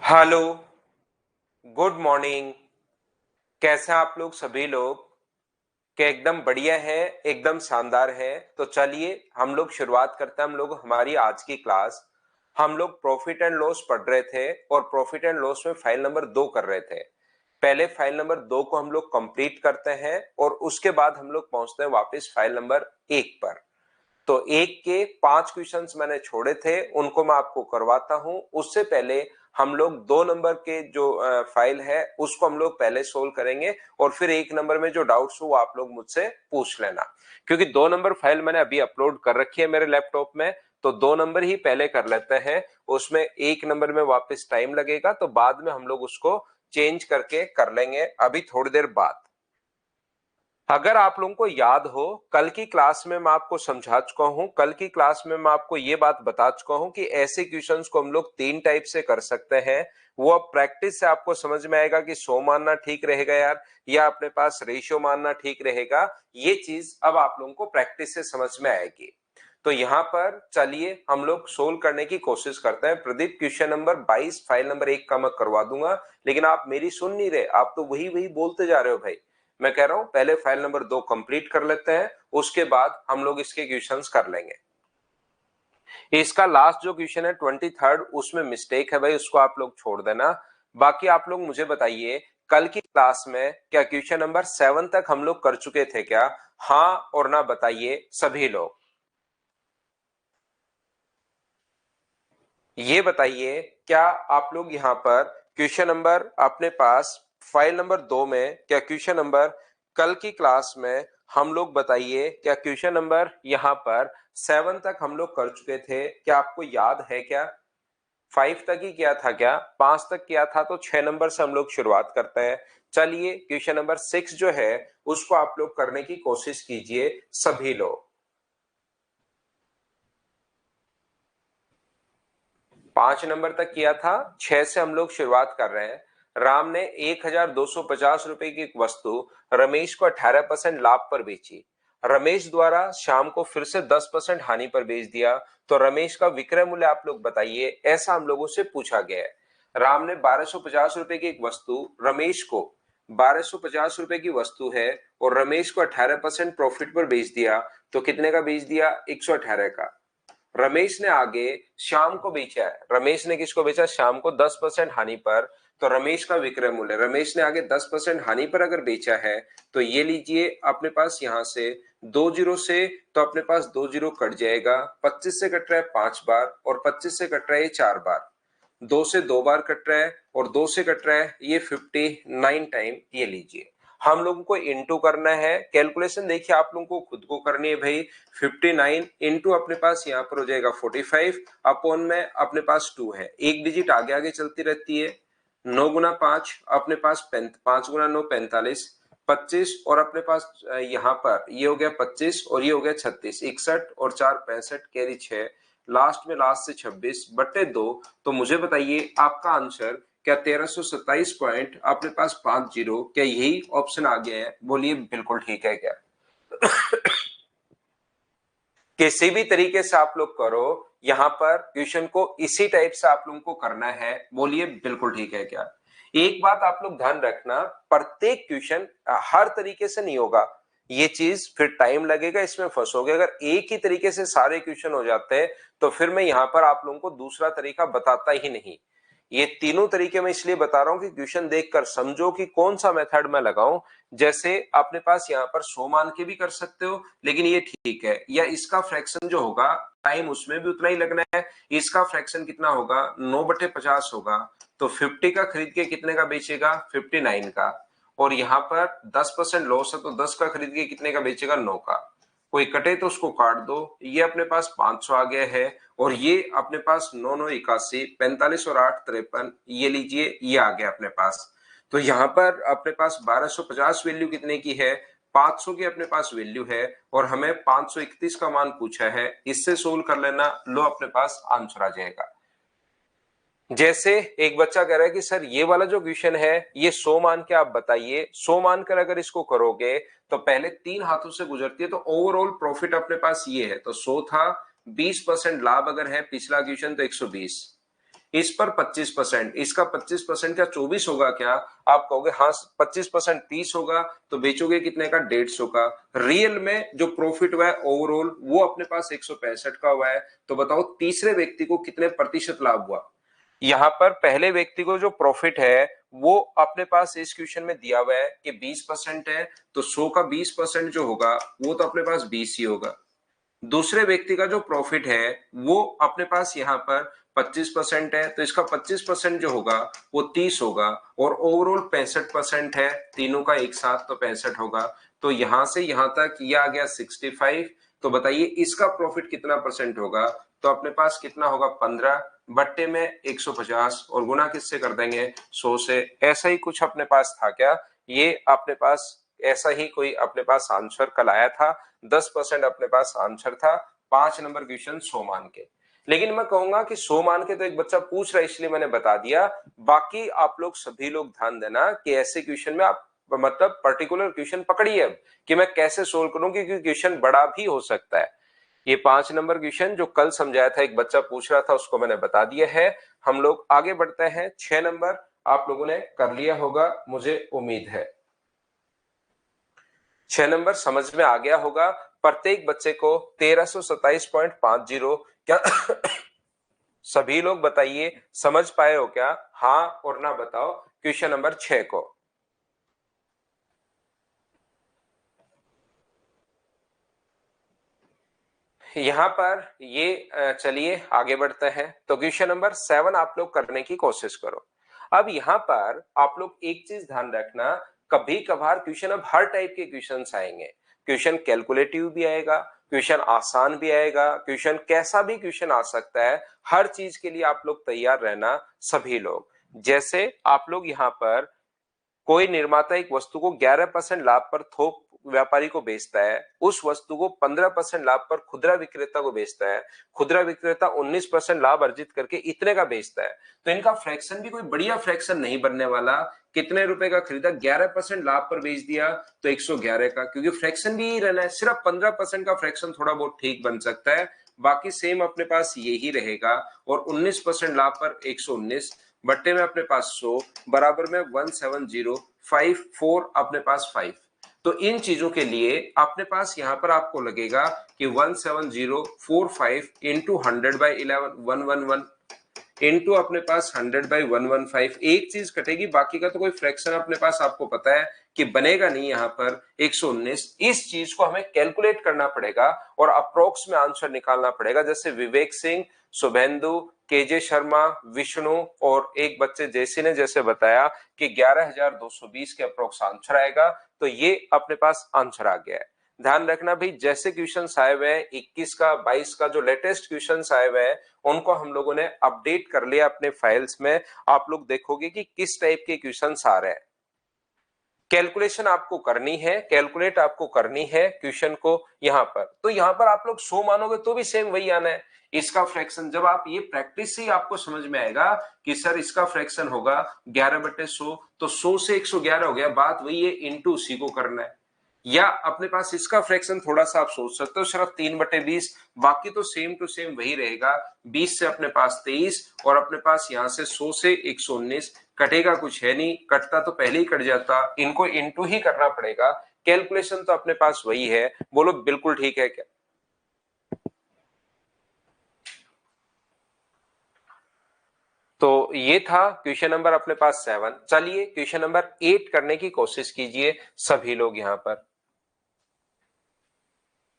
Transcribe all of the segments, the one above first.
Hello, good morning. कैसे हैं आप लोग सभी लोग? के एकदम बढ़िया है, एकदम शानदार है। तो चलिए हम लोग शुरुआत करते हैं। हम लोग हमारी आज की क्लास, हम लोग प्रॉफिट एंड लॉस पढ़ रहे थे और प्रॉफिट एंड लॉस में फाइल नंबर 2 कर रहे थे। पहले फाइल नंबर 2 को हम लोग कंप्लीट करते हैं और उसके बाद हम लोग पहुंचते हैं वापस फाइल नंबर 1 पर। तो एक के 5 क्वेश्चंस मैंने छोड़े थे, उनको मैं आपको करवाता हूं। उससे पहले हम लोग 2 नंबर के जो फाइल है उसको हम लोग पहले सोल्व करेंगे और फिर 1 नंबर में जो डाउट्स हो वो आप लोग मुझसे पूछ लेना, क्योंकि 2 नंबर फाइल मैंने अभी अपलोड कर रखी है मेरे लैपटॉप में। तो 2 नंबर ही पहले कर लेते हैं, उसमें 1 नंबर में वापस टाइम लगेगा, तो बाद में हम लोग उसको चेंज करके कर लेंगे अभी थोड़ी देर बाद। अगर आप लोगों को याद हो, कल की क्लास में मैं आपको समझा चुका हूं, कल की क्लास में मैं आपको ये बात बता चुका हूं कि ऐसे क्वेश्चंस को हम लोग 3 टाइप से कर सकते हैं। वो अब प्रैक्टिस से आपको समझ में आएगा कि 100 मानना ठीक रहेगा यार, या अपने पास रेशियो मानना ठीक रहेगा। ये चीज अब आप लोगों को प्रैक्टिस से समझ में आएगी। तो यहां पर चलिए हम लोग सोल्व करने की कोशिश करते हैं। Pradeep, question number 22 file number 1 का मैं करवा दूंगा, लेकिन आप मेरी सुन नहीं रहे, आप तो वही वही बोलते जा रहे हो भाई। मैं कह रहा हूं पहले फाइल नंबर 2 कंप्लीट कर लेते हैं, उसके बाद हम लोग इसके क्वेश्चंस कर लेंगे। इसका लास्ट जो क्वेश्चन है 23rd, उसमें मिस्टेक है भाई, उसको आप लोग छोड़ देना। बाकी आप लोग मुझे बताइए, कल की क्लास में क्या क्वेश्चन नंबर 7 तक हम लोग कर चुके थे क्या? हाँ और ना बताइए सभी लोग, ये बताइए। क्या आप लोग यहाँ पर क्वेश्चन नंबर अपने पास फाइल नंबर 2 में, क्या क्वेश्चन नंबर कल की क्लास में हम लोग बताइए, क्या क्वेश्चन नंबर यहाँ पर 7 तक हम लोग कर चुके थे? क्या आपको याद है क्या? 5 तक ही किया था क्या? 5 तक किया था तो 6 नंबर से हम लोग शुरुआत करते हैं। चलिए क्वेश्चन नंबर 6 जो है उसको आप लोग करने की कोशिश कीजिए सभी लोग। 5 नंबर तक किया था, 6 से हम लोग शुरुआत कर रहे हैं। राम ने 1250 रुपए की एक वस्तु रमेश को 18% लाभ पर बेची। रमेश द्वारा श्याम को फिर से 10% हानि पर बेच दिया, तो रमेश का विक्रय मूल्य आप लोग बताइए, ऐसा हम लोगों से पूछा गया है। राम ने 1250 रुपए की एक वस्तु रमेश को, 1250 रुपए की वस्तु है और रमेश को 18% प्रॉफिट पर बेच दिया, तो कितने का बेच दिया? 118 का। रमेश ने आगे श्याम को बेचा है। रमेश ने किसको बेचा? श्याम को 10% हानि पर। तो रमेश का विक्रय मूल्य, रमेश ने आगे 10% हानि पर अगर बेचा है, तो ये लीजिए अपने पास यहां से 2 जीरो से, तो अपने पास 2 जीरो कट जाएगा। 25 से कट रहा है 5 बार और 25 से कट रहा है 4 बार। 2 से 2 बार कट रहा है और 2 से कट रहा है ये 59 टाइम। ये लीजिए, हम लोगों को इंटू करना है। कैलकुलेशन देखिए आप लोगों को खुद को करनी है भाई। 59 इंटू अपने पास यहाँ पर हो जाएगा 45 अपॉन में अपने पास 2 है, एक डिजिट आगे आगे चलती रहती है। 9 गुना 5 अपने पास 5 गुना 9 45, 25 और अपने पास यहाँ पर ये हो गया 25 और ये हो गया 36, 61 और 4 65 कैरी 6, लास्ट में लास्ट से 26 बट्टे 2। तो मुझे बताइए आपका आंसर क्या 1327 पॉइंट अपने पास 50, क्या यही ऑप्शन आ गया है? बोलिए बिल्कुल ठीक है क्या? किसी भी तरीके से आप लोग करो, यहां पर क्वेश्चन को इसी टाइप से आप लोगों को करना है। बोलिए बिल्कुल ठीक है क्या? एक बात आप लोग ध्यान रखना, प्रत्येक क्वेश्चन हर तरीके से नहीं होगा, ये चीज फिर टाइम लगेगा, इसमें फंसोगे। अगर एक ही तरीके से सारे क्वेश्चन हो जाते हैं तो फिर मैं यहां पर आप लोगों को दूसरा तरीका बताता ही नहीं। ये तीनों तरीके मैं इसलिए बता रहा हूं कि क्वेश्चन देखकर समझो कि कौन सा मेथड मैं लगाऊं। जैसे अपने पास यहाँ पर 100 मान के भी कर सकते हो, लेकिन ये ठीक है, या इसका फ्रैक्शन जो होगा टाइम उसमें भी उतना ही लगना है। इसका फ्रैक्शन कितना होगा? 9/50 होगा। तो 50 का खरीद के कितने का बेचेगा? 59 का। और यहाँ पर 10% लॉस है, तो 10 का खरीद के कितने का बेचेगा? 9 का। कोई कटे तो उसको काट दो। ये अपने पास 500 आ गया है और ये अपने पास 9 9 81, 45 और 8 53, ये लीजिए ये आ गया अपने पास। तो यहाँ पर अपने पास 1250 वैल्यू कितने की है? 500 की अपने पास वैल्यू है और हमें 531 का मान पूछा है। इससे सोल्व कर लेना, लो अपने पास आंसर आ जाएगा। जैसे एक बच्चा कह रहा है कि सर ये वाला जो क्वेश्चन है ये 100 मान के आप बताइए, 100 मान कर अगर इसको करोगे तो पहले 3 हाथों से गुजरती है, तो ओवरऑल प्रॉफिट अपने पास ये है। तो 100 था, 20% लाभ अगर है पिछला क्वेश्चन तो 120, इस पर 25%, इसका 25% क्या 24 होगा क्या? आप कहोगे हाँ 25% 30 होगा, तो बेचोगे कितने का? 150 का। रियल में जो प्रॉफिट हुआ है ओवरऑल वो अपने पास 165 का हुआ है। तो बताओ तीसरे व्यक्ति को कितने प्रतिशत लाभ हुआ? यहाँ पर पहले व्यक्ति को जो प्रॉफिट है वो अपने पास इस क्वेश्चन में दिया हुआ है कि 20% है, तो 100 का 20% जो होगा वो तो अपने पास 20 ही होगा। दूसरे व्यक्ति का जो प्रॉफिट है वो अपने पास यहाँ पर 25% है, तो इसका 25% जो होगा वो 30 होगा, और ओवरऑल 65% है, तीनों का एक साथ तो 65 होगा। तो यहां से यहां तक ये आ गया 65। तो बताइए इसका प्रॉफिट कितना परसेंट होगा? तो अपने पास कितना होगा? 15 बट्टे में 150, और गुना किससे कर देंगे? 100 से। ऐसा ही कुछ अपने पास था क्या? ये अपने पास ऐसा ही कोई अपने पास आंसर कल आया था। 10% अपने पास आंसर था। 5 नंबर क्वेश्चन 100 मान के। लेकिन मैं कहूंगा कि 100 मान के तो एक बच्चा पूछ रहा है इसलिए मैंने बता दिया। बाकी आप लोग सभी लोग ध्यान देना कि ऐसे क्वेश्चन में आप मतलब पर्टिकुलर क्वेश्चन पकड़िए अब कि मैं कैसे सोल्व करूं, क्योंकि क्वेश्चन बड़ा भी हो सकता है। ये 5 नंबर क्वेश्चन जो कल समझाया था, एक बच्चा पूछ रहा था, उसको मैंने बता दिया है। हम लोग आगे बढ़ते हैं। 6 नंबर आप लोगों ने कर लिया होगा मुझे उम्मीद है। 6 नंबर समझ में आ गया होगा। प्रत्येक बच्चे को 1327.50। क्या सभी लोग बताइए समझ पाए हो क्या? हाँ और ना बताओ क्वेश्चन नंबर 6 को। यहां पर ये चलिए आगे बढ़ते हैं। तो क्वेश्चन नंबर 7 आप लोग करने की कोशिश करो। अब यहां पर आप लोग एक चीज ध्यान रखना, कभी कभार क्वेश्चन, अब हर टाइप के क्वेश्चन आएंगे। क्वेश्चन कैलकुलेटिव भी आएगा, क्वेश्चन आसान भी आएगा, क्वेश्चन कैसा भी क्वेश्चन आ सकता है। हर चीज के लिए आप लोग तैयार रहना सभी लोग। जैसे आप लोग यहाँ पर कोई निर्माता एक वस्तु को 11% लाभ पर थोक व्यापारी को बेचता है, उस वस्तु को 15% लाभ पर खुदरा विक्रेता को बेचता है, खुदरा विक्रेता 19% लाभ अर्जित करके इतने का बेचता है। तो इनका फ्रैक्शन भी कोई बढ़िया फ्रैक्शन नहीं बनने वाला। कितने रुपए का खरीदा? 11% लाभ पर बेच दिया तो 111 का, क्योंकि फ्रैक्शन भी यही रहना है। सिर्फ 15% का फ्रैक्शन थोड़ा बहुत ठीक बन सकता है, बाकी सेम अपने पास यही रहेगा। और 19% लाभ पर 119 बट्टे में अपने पास 100 बराबर में 17054 अपने पास 5। तो इन चीजों के लिए अपने पास यहां पर आपको लगेगा कि 17045 इंटू 100/11 111 इंटू अपने पास 100/115। एक चीज कटेगी, बाकी का तो कोई फ्रैक्शन अपने पास आपको पता है कि बनेगा नहीं। यहाँ पर 119, इस चीज को हमें कैलकुलेट करना पड़ेगा और अप्रोक्स में आंसर निकालना पड़ेगा। जैसे विवेक सिंह, शुभेंदु, केजे शर्मा, विष्णु और एक बच्चे जैसी ने जैसे बताया कि 11,220 के अप्रोक्स आंसर आएगा। तो ये अपने पास आंसर आ गया है। ध्यान रखना भाई, जैसे क्वेश्चन आए हुए हैं 21 का 22 का जो लेटेस्ट क्वेश्चन आए हुए हैं उनको हम लोगों ने अपडेट कर लिया अपने फाइल्स में। आप लोग देखोगे कि किस टाइप के क्वेश्चन आ रहे हैं। कैलकुलेशन आपको करनी है, कैलकुलेट आपको करनी है क्वेश्चन को यहाँ पर। तो यहाँ पर आप लोग 100 मानोगे तो भी सेम वही आना है। इसका फ्रैक्शन जब आप ये प्रैक्टिस से ही आपको समझ में आएगा कि सर इसका फ्रैक्शन होगा 11/100, तो 100 से 111 हो गया, बात वही है, इंटू उसी को करना है। या अपने पास इसका फ्रैक्शन थोड़ा सा आप सोच सकते हो, सिर्फ 3/20, बाकी तो सेम टू सेम वही रहेगा। 20 से अपने पास 23 और अपने पास यहां से 100 से 119 कटेगा कुछ है नहीं, कटता तो पहले ही कट जाता, इनको इंटू ही करना पड़ेगा। कैलकुलेशन तो अपने पास वही है। बोलो बिल्कुल ठीक है क्या? तो ये था क्वेश्चन नंबर अपने पास 7। चलिए क्वेश्चन नंबर 8 करने की कोशिश कीजिए सभी लोग यहां पर।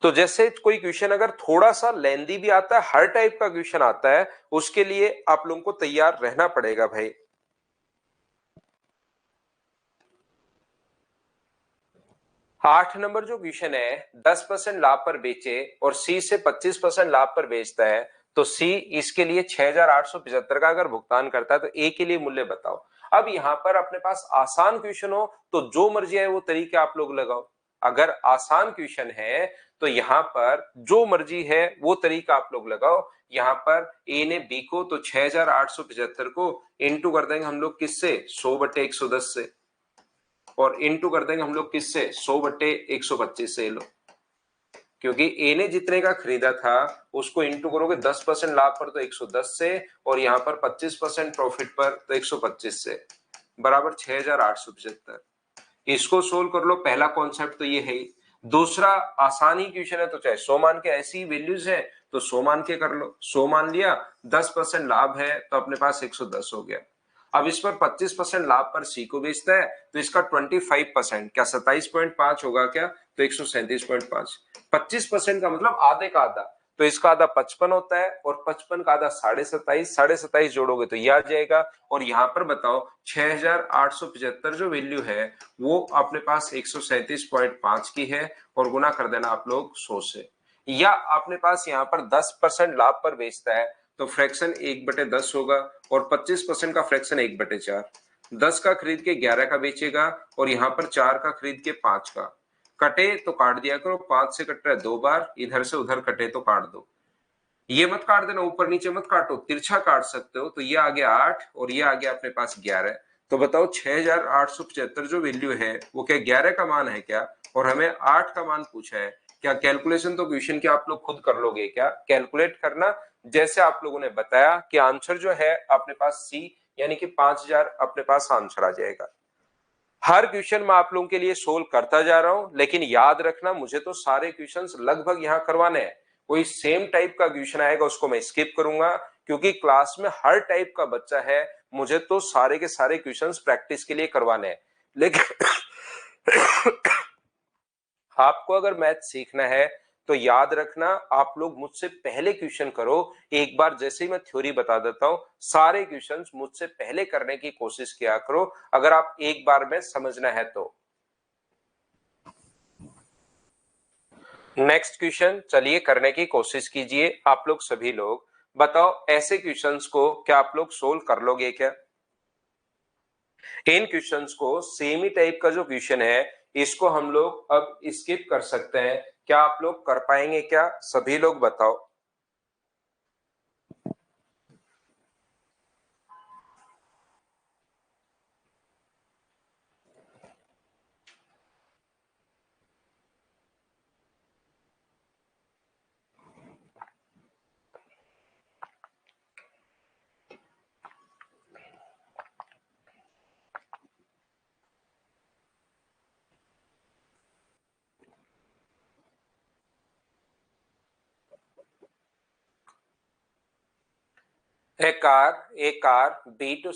तो जैसे कोई क्वेश्चन अगर थोड़ा सा लेंदी भी आता है, हर टाइप का क्वेश्चन आता है, उसके लिए आप लोगों को तैयार रहना पड़ेगा भाई। 8 नंबर जो क्वेश्चन है, 10% लाभ पर बेचे और सी से 25% लाभ पर बेचता है, तो सी इसके लिए 6,875 का अगर भुगतान करता है तो ए के लिए मूल्य बताओ। अब यहां पर अपने पास आसान क्वेश्चन हो तो जो मर्जी है वो तरीके आप लोग लगाओ। अगर आसान क्वेश्चन है तो यहां पर जो मर्जी है वो तरीका आप लोग लगाओ। यहां पर ए ने बी को तो 6,875 को इंटू कर देंगे हम लोग किससे? 100/110 से, और इंटू कर देंगे हम लोग किससे? 100/125 से। लो क्योंकि ए ने जितने का खरीदा था उसको इंटू करोगे 10% लाभ पर तो 110 से, और यहाँ पर 25% प्रॉफिट पर तो 125 से, बराबर 6875। इसको सोल्व कर लो, पहला कॉन्सेप्ट तो ये है ही। दूसरा आसानी क्वेश्चन है, तो चाहे 100 मान के ऐसी वैल्यूज है तो 100 मान के कर लो। 100 मान लिया, 10% लाभ है तो अपने पास 110 हो गया। अब इस पर 25% लाभ पर सी को बेचता है तो इसका 25%, क्या 27.5 होगा क्या, तो 137.5। 25% का मतलब आधे का आधा, तो इसका आधा 55 होता है, और 55 का आधा 27.5, 27.5 जोड़ोगे तो ये आ जाएगा। और यहाँ पर बताओ 6875 जो वैल्यू है वो अपने पास 137.5 की है, और गुना कर देना आप लोग 100 से। या अपने पास यहाँ पर 10% लाभ पर बेचता है तो फ्रैक्शन 1/10 होगा, और 25% का फ्रैक्शन 1/4। 10 का खरीद के 11 का बेचेगा, और यहाँ पर 4 का खरीद के 5 का। कटे तो काट दिया करो, 5 से कट रहा है 2 बार, इधर से उधर कटे तो काट दो। ये मत काट देना, ऊपर नीचे मत काटो, तिरछा काट सकते हो। तो ये आ गया 8 और ये आ गया अपने पास 11। तो बताओ 6875 जो वैल्यू है वो क्या 11 का मान है क्या, और हमें 8 का मान पूछा है। क्या कैलकुलेशन तो क्वेश्चन की आप लोग खुद कर लोगे क्या, कैलकुलेट करना जैसे आप लोगों ने बताया कि आंसर जो है अपने पास सी यानी कि 5000 अपने पास आंसर आ जाएगा। हर क्वेश्चन मैं आप लोगों के लिए सोल्व करता जा रहा हूं, लेकिन याद रखना मुझे तो सारे क्वेश्चंस लगभग यहां करवाने हैं। कोई सेम टाइप का क्वेश्चन आएगा उसको मैं स्किप करूंगा, क्योंकि क्लास में हर टाइप का बच्चा है, मुझे तो सारे के सारे क्वेश्चंस प्रैक्टिस के लिए करवाने हैं। लेकिन आपको अगर मैथ सीखना है तो याद रखना आप लोग मुझसे पहले क्वेश्चन करो। एक बार जैसे ही मैं थ्योरी बता देता हूं सारे क्वेश्चंस मुझसे पहले करने की कोशिश किया करो, अगर आप एक बार में समझना है तो। नेक्स्ट क्वेश्चन चलिए करने की कोशिश कीजिए आप लोग सभी लोग। बताओ ऐसे क्वेश्चंस को क्या आप लोग सोल्व कर लोगे क्या। इन क्वेश्चंस को सेम ही टाइप का जो क्वेश्चन है इसको हम लोग अब स्किप कर सकते हैं, क्या आप लोग कर पाएंगे क्या, सभी लोग बताओ। एक कार बी टू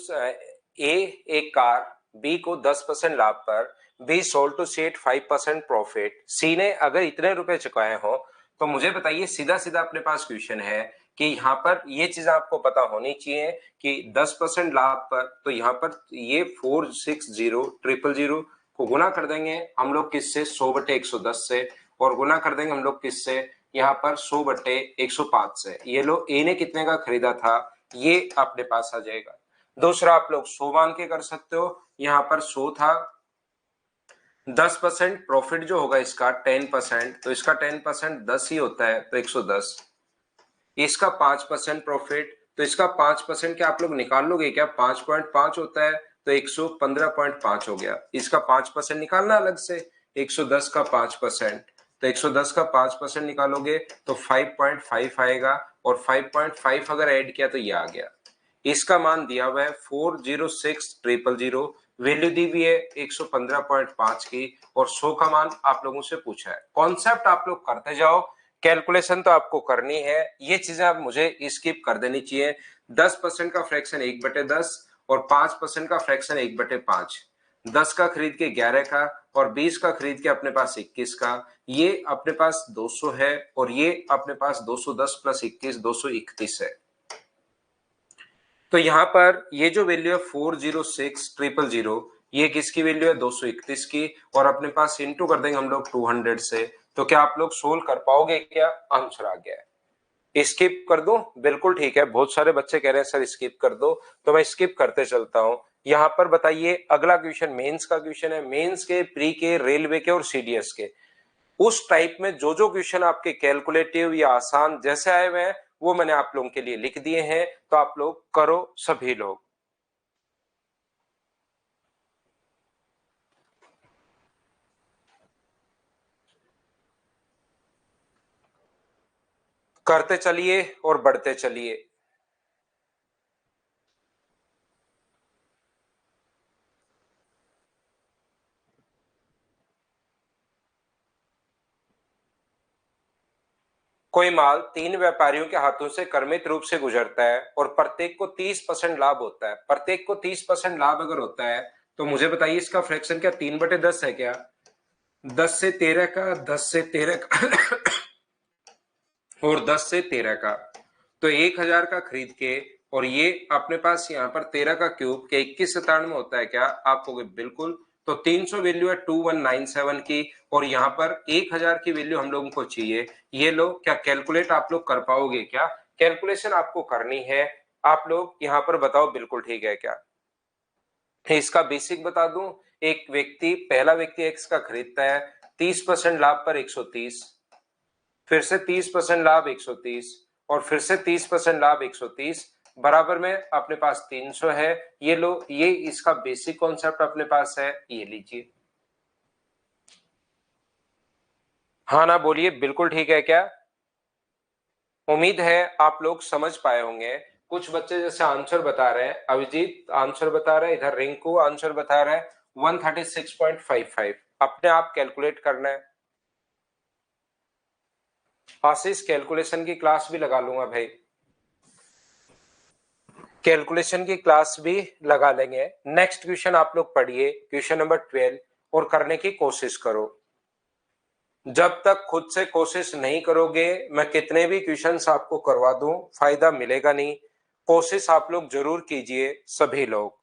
ए एक कार बी को 10% लाभ पर B sold to C at 5% profit. C ने अगर इतने रुपए चुकाए हो तो मुझे बताइए, सीधा सीधा अपने पास क्वेश्चन है कि यहाँ पर ये चीज आपको पता होनी चाहिए कि 10% लाभ पर, तो यहाँ पर ये 460000 को गुना कर देंगे हम लोग किससे, 100/110 से, और गुना कर देंगे हम लोग किससे, यहाँ पर 100/105 से। ये लो ए ने कितने का खरीदा था ये अपने पास आ जाएगा। दूसरा आप लोग 100 मान के कर सकते हो, यहाँ पर 100 था, 10% प्रॉफिट जो होगा इसका 10%, तो इसका 10% 10 ही होता है तो 110। इसका 5% प्रॉफिट, तो इसका 5% क्या आप लोग निकाल लोगे क्या, 5.5 होता है तो 115.5 हो गया। इसका 5% निकालना अलग से, 110 का 5%, तो 110 का 5% निकालोगे तो 5.5 आएगा, और 5.5 अगर ऐड किया तो ये आ गया। इसका मान दिया हुआ है 406000, वैल्यू दी हुई है 115.5 की, और 100 का मान आप लोगों से पूछा है। कॉन्सेप्ट आप लोग करते जाओ, कैलकुलेशन तो आपको करनी है, ये चीजें आप मुझे स्किप कर देनी चाहिए। 10% का फ्रैक्शन 1/10, और 5% का फ्रैक्शन 1/5। 10 का खरीद के 11 का, और 20 का खरीद के अपने पास 21 का। ये अपने पास 200 है, और ये अपने पास 210 + 21 231 है। तो यहां पर ये जो वैल्यू है 406000, ये किसकी वैल्यू है, 231 की, और अपने पास इंटू कर देंगे हम लोग 200 से। तो क्या आप लोग सोल्व कर पाओगे क्या, आंसर आ गया है। स्किप कर दो, बिल्कुल ठीक है, बहुत सारे बच्चे कह रहे हैं सर स्किप कर दो, तो मैं स्किप करते चलता हूं। यहां पर बताइए अगला क्वेश्चन मेंस का क्वेश्चन है। मेंस के, प्री के, रेलवे के और सीडीएस के उस टाइप में जो जो क्वेश्चन आपके कैलकुलेटिव या आसान जैसे आए हुए हैं वो मैंने आप लोगों के लिए लिख दिए हैं, तो आप लोग करो सभी लोग। करते चलिए और बढ़ते चलिए। कोई माल 3 व्यापारियों के हाथों से क्रमित रूप से गुजरता है और प्रत्येक को 30% लाभ होता है। प्रत्येक को 30% लाभ अगर होता है तो मुझे बताइए इसका फ्रैक्शन क्या 3/10 है क्या? 10 से 13 का, 10 से 13 का और 10 से 13 का। तो 1,000 का खरीद के, और ये अपने पास यहाँ पर 13 का क्यूब के 21 में होता है क्या? आप कहोगे बिल्कुल। तो 300 वैल्यू है 2197 की, और यहाँ पर 1,000 की वैल्यू हम लोगों को चाहिए। ये लो, क्या कैलकुलेट आप लोग कर पाओगे क्या? कैलकुलेशन आपको करनी है, आप लोग यहाँ पर बताओ बिल्कुल ठीक है क्या? इसका बेसिक बता दूं, एक व्यक्ति, पहला व्यक्ति एक्स का खरीदता है 30% लाभ पर 130, फिर से 30% लाभ 130, और फिर से 30% लाभ 130, बराबर में अपने पास 300 है। ये लो, ये इसका बेसिक कॉन्सेप्ट अपने पास है, ये लीजिए। हाँ ना बोलिए, बिल्कुल ठीक है क्या? उम्मीद है आप लोग समझ पाए होंगे। कुछ बच्चे जैसे आंसर बता रहे हैं, अभिजीत आंसर बता रहे हैं, इधर रिंकू आंसर बता रहा है 136.55। अपने आप कैलकुलेट करना है। आशीष कैलकुलेशन की क्लास भी लगा लूंगा भाई, कैलकुलेशन की क्लास भी लगा लेंगे। नेक्स्ट क्वेश्चन आप लोग पढ़िए, क्वेश्चन नंबर 12, और करने की कोशिश करो। जब तक खुद से कोशिश नहीं करोगे, मैं कितने भी क्वेश्चंस आपको करवा दूं, फायदा मिलेगा नहीं। कोशिश आप लोग जरूर कीजिए सभी लोग।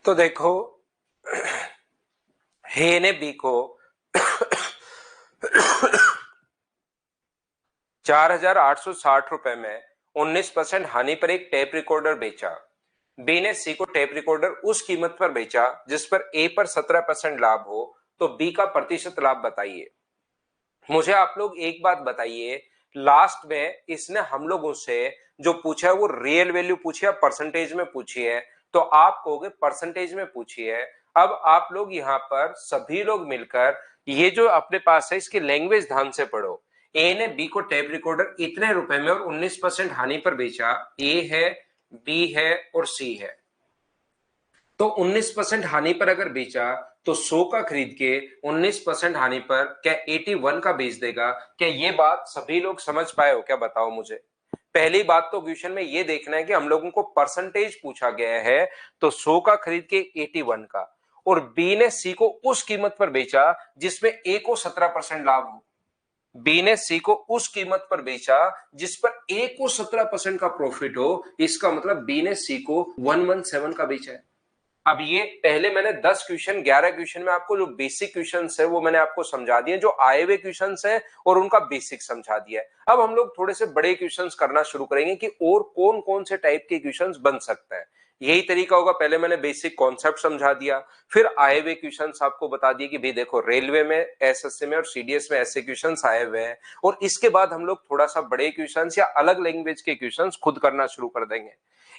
तो देखो, हे ने बी को 4,860 में 19% हानि पर एक टेप रिकॉर्डर बेचा। बी ने सी को टेप रिकॉर्डर उस कीमत पर बेचा जिस पर ए पर 17% लाभ हो, तो बी का प्रतिशत लाभ बताइए। मुझे आप लोग एक बात बताइए, लास्ट में इसने हम लोगों से जो पूछा है वो रियल वैल्यू पूछी है, परसेंटेज में पूछी है? तो आप कहोगे परसेंटेज में पूछी है। अब आप लोग यहाँ पर सभी लोग मिलकर ये जो अपने पास है इसकी लैंग्वेज ध्यान से पढ़ो। ए ने बी को टेप रिकॉर्डर इतने रुपए में और 19% हानि पर बेचा। ए है, बी है और सी है। तो 19% हानि पर अगर बेचा तो 100 का खरीद के 19% हानि पर क्या 81 का बेच देगा? क्या ये बात सभी लोग समझ पाए हो क्या? बताओ मुझे। पहली बात तो क्वेश्चन में ये देखना है कि हम लोगों को परसेंटेज पूछा गया है, तो 100 का खरीद के 81 का, और बी ने सी को उस कीमत पर बेचा जिसमें ए को 17% लाभ हो। बी ने सी को उस कीमत पर बेचा जिस पर ए को 17% का प्रॉफिट हो। इसका मतलब बी ने सी को 117 का बेचा है। अब ये पहले मैंने 10 क्वेश्चन, 11 क्वेश्चन में आपको जो बेसिक क्वेश्चन है वो मैंने आपको समझा दिए, जो आए हुए क्वेश्चन है और उनका बेसिक समझा दिया है। अब हम लोग थोड़े से बड़े क्वेश्चन करना शुरू करेंगे कि और कौन कौन से टाइप के क्वेश्चन बन सकते हैं। यही तरीका होगा, पहले मैंने बेसिक कॉन्सेप्ट समझा दिया, फिर आए हुए क्वेश्चन आपको बता दिए कि भाई देखो रेलवे में, एसएससी में और सीडीएस में ऐसे क्वेश्चन आए हुए हैं, और इसके बाद हम लोग थोड़ा सा बड़े क्वेश्चन या अलग लैंग्वेज के क्वेश्चन खुद करना शुरू कर देंगे।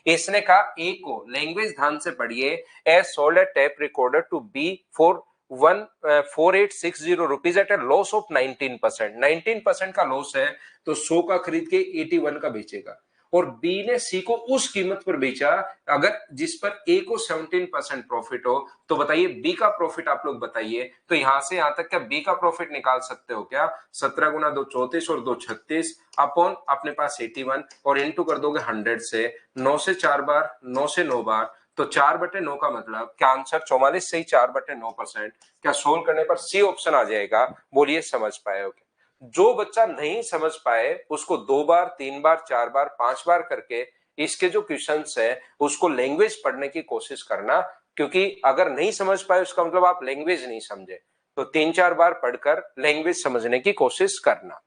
इसने कहा ए को, लैंग्वेज ध्यान से पढ़िए, as sold a tape recorder to B for 14860 rupees at a loss of 19%। 19% का लॉस है, तो 100 का खरीद के 81 का बेचेगा। और बी ने सी को उस कीमत पर बेचा अगर जिस पर ए को 17% प्रॉफिट हो। तो बताइए बी का प्रॉफिट आप लोग बताइए। तो यहां से यहां तक क्या बी का प्रॉफिट निकाल सकते हो क्या? 17 गुना 2 34 और 2 36 अपॉन अपने पास 81, और इंटू कर दोगे 100 से। 9 से 4 बार, 9 से 9 बार, तो 4/9 का मतलब क्या आंसर 44 से ही 4/9%। क्या सोल्व करने पर सी ऑप्शन आ जाएगा? बोलिए समझ पाए हो क्या? जो बच्चा नहीं समझ पाए उसको 2 बार, 3 बार, 4 बार, 5 बार करके इसके जो क्वेश्चंस है उसको लैंग्वेज पढ़ने की कोशिश करना, क्योंकि अगर नहीं समझ पाए उसका मतलब आप लैंग्वेज नहीं समझे। तो 3-4 बार पढ़कर लैंग्वेज समझने की कोशिश करना।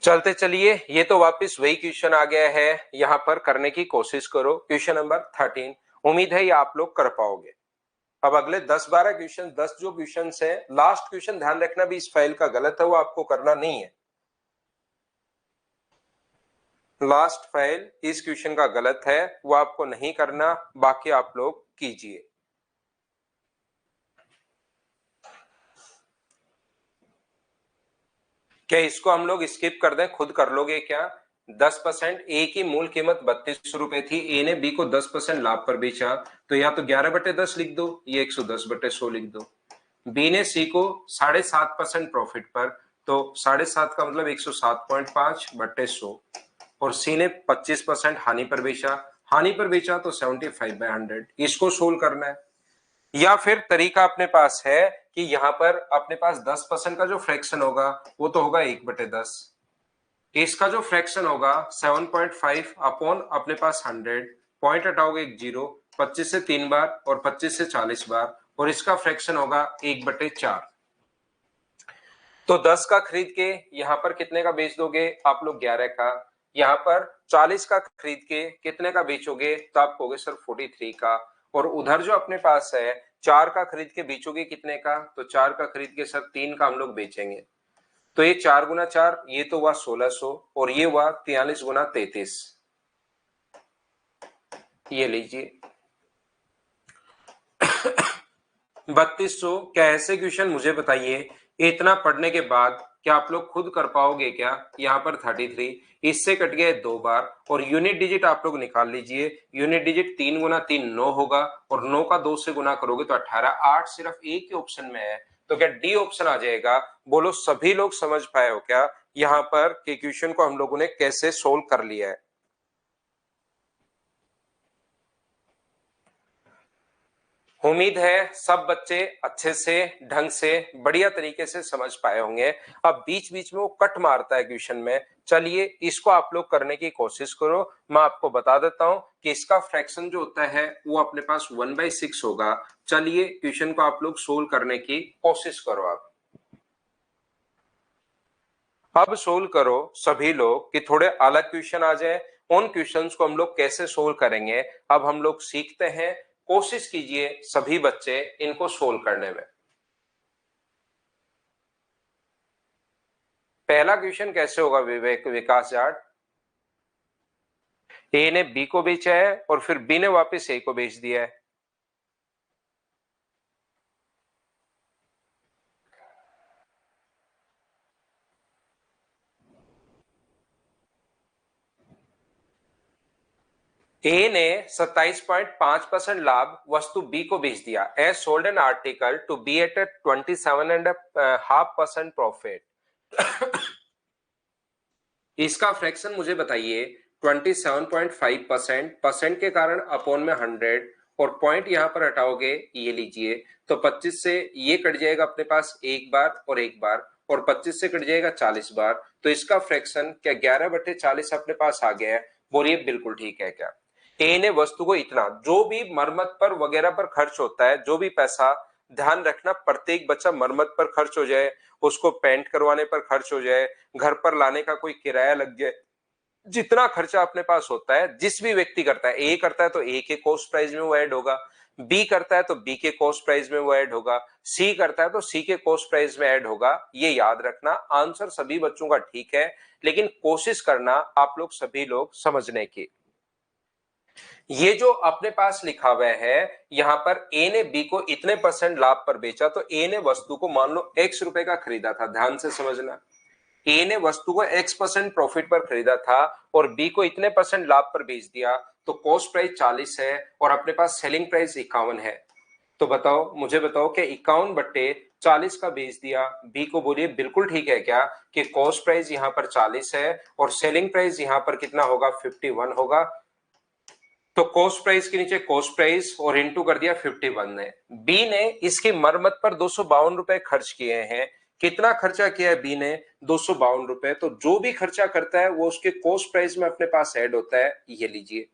चलते चलिए, ये तो वापस वही क्वेश्चन आ गया है, यहां पर करने की कोशिश करो। क्वेश्चन नंबर 13, उम्मीद है ये आप लोग कर पाओगे। अब अगले 10-12 क्वेश्चन, 10 जो क्वेश्चन है, लास्ट क्वेश्चन ध्यान रखना भी इस फाइल का गलत है, वो आपको करना नहीं है। लास्ट फाइल इस क्वेश्चन का गलत है, वो आपको नहीं करना, बाकी आप लोग कीजिए। क्या इसको हम लोग स्किप कर दें, खुद कर लोगे क्या? 10%, ए की मूल कीमत 32 रुपए थी, ए ने बी को 10% लाभ पर बेचा, तो या तो 11/10 लिख दो, ये 110/100 लिख दो। बी ने सी को 7.5% प्रॉफिट पर, तो 7.5 का मतलब 107.5/100, और सी ने 25% हानि पर बेचा, हानि पर बेचा तो 75/100। इसको सोल्व करना है। या फिर तरीका अपने पास है कि यहां पर अपने पास 10% का जो फ्रैक्शन होगा वो तो होगा 1/10, इसका जो फ्रैक्शन होगा 7.5 अपॉन अपने पास 100, पॉइंट हटाओगे एक जीरो, 25 से 3 बार और 25 से 40 बार, और इसका फ्रैक्शन होगा 1/4। तो 10 का खरीद के यहां पर कितने का बेच दोगे आप लोग? 11 का। यहां पर 40 का खरीद के कितने का बेचोगे? तो आप कहोगे सर 43 का। और उधर जो अपने पास है 4 का खरीद के बेचोगे कितने का? तो 4 का खरीद के सर 3 का हम लोग बेचेंगे। तो ये 4 गुना 4, ये तो हुआ 1600, और ये हुआ 43 गुना 33, ये लीजिए 3200। क्या ऐसे क्वेश्चन मुझे बताइए, इतना पढ़ने के बाद क्या आप लोग खुद कर पाओगे क्या? यहाँ पर 33, इससे कट गए 2 बार, और यूनिट डिजिट आप लोग निकाल लीजिए। यूनिट डिजिट 3 गुना 3 9 होगा, और 9 का 2 से गुना करोगे तो 18। 8 सिर्फ एक ही ऑप्शन में है, तो क्या डी ऑप्शन आ जाएगा? बोलो सभी लोग समझ पाए हो क्या यहाँ पर के क्वेश्चन को हम लोगों ने कैसे सोल्व कर लिया है? उम्मीद है सब बच्चे अच्छे से, ढंग से, बढ़िया तरीके से समझ पाए होंगे। अब बीच बीच में वो कट मारता है क्वेश्चन में, चलिए इसको आप लोग करने की कोशिश करो। मैं आपको बता देता हूं कि इसका फ्रैक्शन जो होता है वो अपने पास 1/6 होगा। चलिए क्वेश्चन को आप लोग सोल्व करने की कोशिश करो। अब सोल्व करो सभी लोग कि थोड़े अलग क्वेश्चन आ जाए। उन क्वेश्चंस को हम लोग कैसे सोल्व करेंगे अब हम लोग सीखते हैं। कोशिश कीजिए सभी बच्चे इनको सोल्व करने में। पहला क्वेश्चन कैसे होगा विवेक, विकास जाट? ए ने बी को बेचा है और फिर बी ने वापस ए को बेच दिया है। ए ने 27.5% लाभ वस्तु बी को बेच दिया। A sold an article to B at 27.5% profit. इसका फ्रैक्शन मुझे बताइए। 27.5%, परसेंट के कारण अपॉन में 100, और पॉइंट यहां पर हटाओगे, ये लीजिए, तो 25 से ये कट जाएगा अपने पास एक बार और एक बार, और 25 से कट जाएगा 40 बार। तो इसका फ्रैक्शन क्या 11/40 अपने पास आ गया है? बोलिए बिल्कुल ठीक है क्या? ए ने वस्तु को इतना, जो भी मरम्मत पर वगैरह पर खर्च होता है, जो भी पैसा, ध्यान रखना प्रत्येक बच्चा मरम्मत पर खर्च हो जाए, उसको पेंट करवाने पर खर्च हो जाए, घर पर लाने का कोई किराया लग जाए, जितना खर्चा अपने पास होता है, जिस भी व्यक्ति करता है, ए करता है तो ए के कॉस्ट प्राइस में वो ऐड होगा, बी करता है तो बी के कॉस्ट प्राइस में वो ऐड होगा, सी करता है तो सी के कॉस्ट प्राइस में ऐड होगा। ये याद रखना। आंसर सभी बच्चों का ठीक है, लेकिन कोशिश करना आप लोग सभी लोग समझने की। ये जो अपने पास लिखा हुआ है यहां पर, ए ने बी को इतने परसेंट लाभ पर बेचा, तो ए ने वस्तु को मान लो x रुपए का खरीदा था। ध्यान से समझना, ए ने वस्तु को x% प्रॉफिट पर खरीदा था और बी को इतने परसेंट लाभ पर बेच दिया, तो कॉस्ट प्राइस 40 है और अपने पास सेलिंग प्राइस 51 है। तो बताओ, मुझे बताओ कि 51/40 का बेच दिया बी को, बोलिए बिल्कुल ठीक है क्या कि कॉस्ट प्राइस यहां पर 40 है और सेलिंग प्राइस यहां पर कितना होगा? 51 होगा। तो कॉस्ट प्राइस के नीचे कॉस्ट प्राइस और इनटू कर दिया 51 ने। बी ने इसकी मरम्मत पर 252 रुपए खर्च किए हैं, कितना खर्चा किया है बी ने? 252 रुपए। तो जो भी खर्चा करता है वो उसके कॉस्ट प्राइस में अपने पास ऐड होता है, ये लीजिए।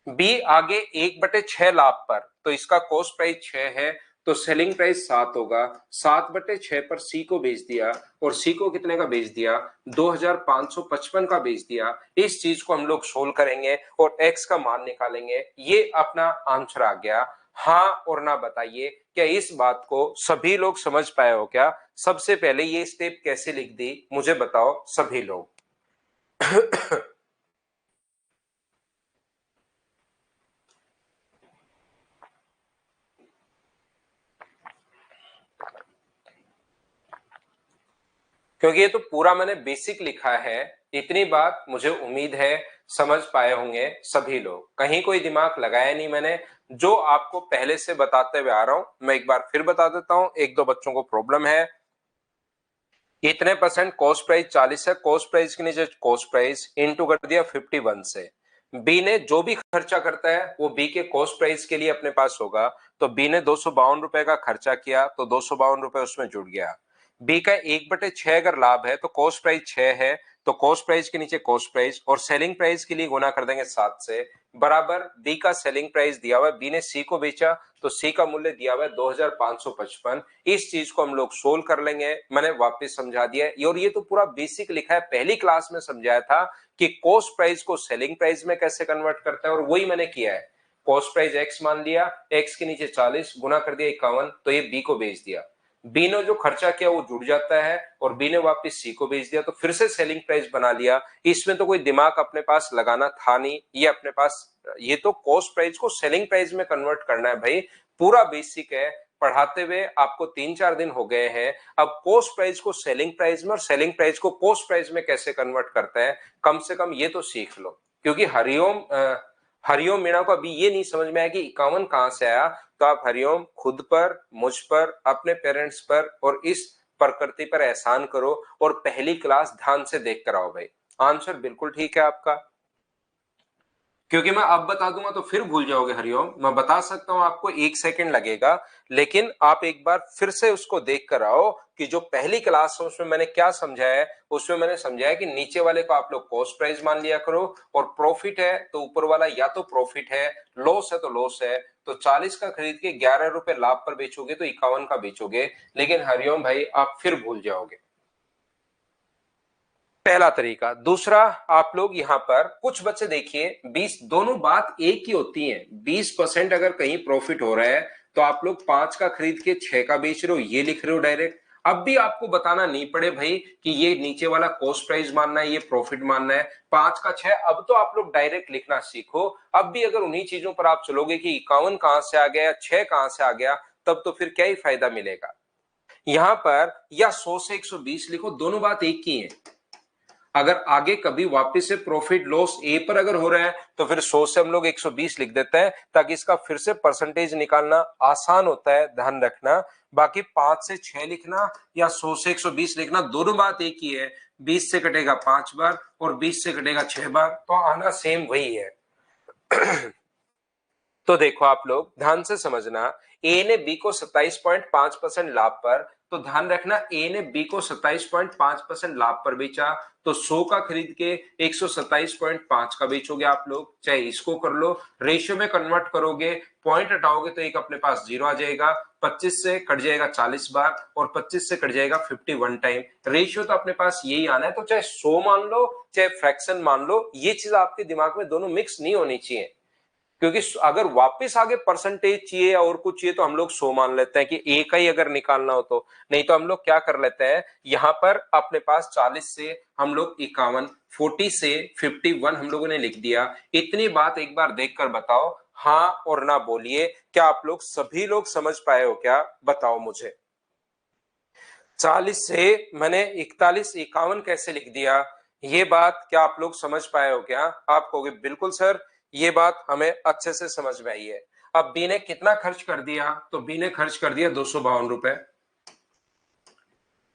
बी आगे 1/6 लाभ पर, तो इसका कॉस्ट प्राइस 6 है, तो सेलिंग प्राइस 7 होगा। 7/6 पर सी को बेच दिया, और सी को कितने का बेच दिया? 2555 का बेच दिया। इस चीज को हम लोग सोल्व करेंगे और एक्स का मान निकालेंगे। ये अपना आंसर आ गया। हाँ और ना बताइए, क्या इस बात को सभी लोग समझ पाए हो क्या? सबसे पहले ये स्टेप कैसे लिख दी मुझे बताओ सभी लोग। क्योंकि ये तो पूरा मैंने बेसिक लिखा है, इतनी बात मुझे उम्मीद है समझ पाए होंगे सभी लोग। कहीं कोई दिमाग लगाया नहीं मैंने, जो आपको पहले से बताते हुए आ रहा हूं। मैं एक बार फिर बता देता हूं, एक दो बच्चों को प्रॉब्लम है। इतने परसेंट कॉस्ट प्राइस 40 है, कॉस्ट प्राइस के नीचे कॉस्ट प्राइस इंटू कर दिया 51 से। बी ने जो भी खर्चा करता है वो बी के कॉस्ट प्राइस के लिए अपने पास होगा। तो बी ने 252 रुपए का खर्चा किया, तो 252 रुपए उसमें जुड़ गया। बी का 1/6 अगर लाभ है तो कॉस्ट प्राइस 6 है, तो कॉस्ट प्राइस के नीचे कॉस्ट प्राइस और सेलिंग प्राइस के लिए गुना कर देंगे 7 से, बराबर बी का सेलिंग प्राइस दिया हुआ है, बी ने सी को बेचा तो सी का मूल्य दिया हुआ है 2555। इस चीज को हम लोग सोल्व कर लेंगे। मैंने वापस समझा दिया है, और ये तो पूरा बेसिक लिखा है, पहली क्लास में समझाया था कि कॉस्ट प्राइस को सेलिंग प्राइस में कैसे कन्वर्ट करता है, और वही मैंने किया है। कॉस्ट प्राइस एक्स मान लिया, एक्स के नीचे 40 गुना कर दिया 51, तो ये बी को बेच दिया। बी ने जो खर्चा किया वो जुड़ जाता है, और बी ने वापस सी को बेच दिया, तो फिर से सेलिंग प्राइस बना लिया। इसमें तो कोई दिमाग अपने पास लगाना था नहीं, ये अपने पास, ये तो कॉस्ट प्राइस को सेलिंग प्राइस में कन्वर्ट करना है भाई, पूरा बेसिक है। पढ़ाते हुए आपको 3-4 दिन हो गए हैं, अब कॉस्ट प्राइस को सेलिंग प्राइस में और सेलिंग प्राइस को कॉस्ट प्राइस में कैसे कन्वर्ट करते हैं, कम से कम ये तो सीख लो। क्योंकि हरिओम मीणा को अभी ये नहीं समझ में आया कि 51 कहां से आया, तो आप हरिओम खुद पर, मुझ पर, अपने पेरेंट्स पर और इस प्रकृति पर एहसान करो और पहली क्लास ध्यान से देख कर आओ भाई। आंसर बिल्कुल ठीक है आपका, क्योंकि मैं अब बता दूंगा तो फिर भूल जाओगे हरिओम। मैं बता सकता हूं आपको 1 सेकंड लगेगा, लेकिन आप एक बार फिर से उसको देख कर आओ कि जो पहली क्लास है उसमें मैंने क्या समझाया है। उसमें मैंने समझाया कि नीचे वाले को आप लोग कॉस्ट प्राइस मान लिया करो, और प्रॉफिट है तो ऊपर वाला या तो प्रॉफिट है, लॉस है तो लॉस है। तो 40 का खरीद के 11 रुपए लाभ पर बेचोगे तो 51 का बेचोगे, लेकिन हरिओम भाई आप फिर भूल जाओगे। पहला तरीका। दूसरा, आप लोग यहां पर कुछ बच्चे देखिए 20, दोनों बात एक ही होती है। 20% अगर कहीं प्रॉफिट हो रहा है तो आप लोग 5 का खरीद के 6 का बेच रहे हो, ये लिख रहे हो डायरेक्ट। अब भी आपको बताना नहीं पड़े भाई कि ये नीचे वाला कॉस्ट प्राइस मानना है, ये प्रॉफिट मानना है। 5 का 6, अब तो आप लोग डायरेक्ट लिखना सीखो। अब भी अगर उन्हीं चीजों पर आप चलोगे कि 51 कहां से आ गया, 6 कहां से आ गया, तब तो फिर क्या ही फायदा मिलेगा। यहां पर या 100 से 120 लिखो, दोनों बात एक ही है। अगर आगे कभी वापस से प्रॉफिट लॉस ए पर अगर हो रहा है तो फिर 100 से हम लोग 120 लिख देते हैं, ताकि इसका फिर से परसेंटेज निकालना आसान होता है, ध्यान रखना। बाकी 5 से 6 लिखना या 100 से 120 लिखना, दोनों बात एक ही है। 20 से कटेगा 5 बार और 20 से कटेगा 6 बार, तो आना सेम वही है। तो देखो आप लोग ध्यान से समझना, ए ने बी को 27.5% लाभ पर, तो ध्यान रखना ए ने बी को 27.5% लाभ पर बेचा, तो 100 का खरीद के 127.5 का बेचोगे आप लोग। चाहे इसको कर लो, रेशियो में कन्वर्ट करोगे, पॉइंट हटाओगे तो एक अपने पास जीरो आ जाएगा। 25 से कट जाएगा 40 बार और 25 से कट जाएगा 51 टाइम। रेशियो तो अपने पास यही आना है, तो चाहे 100 मान लो चाहे फ्रैक्शन मान लो, ये चीज आपके दिमाग में दोनों मिक्स नहीं होनी चाहिए। क्योंकि अगर वापस आगे परसेंटेज चाहिए या और कुछ चाहिए तो हम लोग 100 मान लेते हैं कि ए का ही अगर निकालना हो तो। नहीं तो हम लोग क्या कर लेते हैं, यहां पर अपने पास 40 से हम लोग 51, 40 से 51 हम लोगों ने लिख दिया। इतनी बात एक बार देखकर बताओ, हाँ और ना बोलिए। क्या आप लोग सभी लोग समझ पाए हो क्या, बताओ मुझे। 40 से मैंने 41, 51 कैसे लिख दिया, ये बात क्या आप लोग समझ पाए हो क्या? आप कहोगे बिल्कुल सर, ये बात हमें अच्छे से समझ में आई है। अब बी ने कितना खर्च कर दिया, तो बी ने खर्च कर दिया 252 रुपए,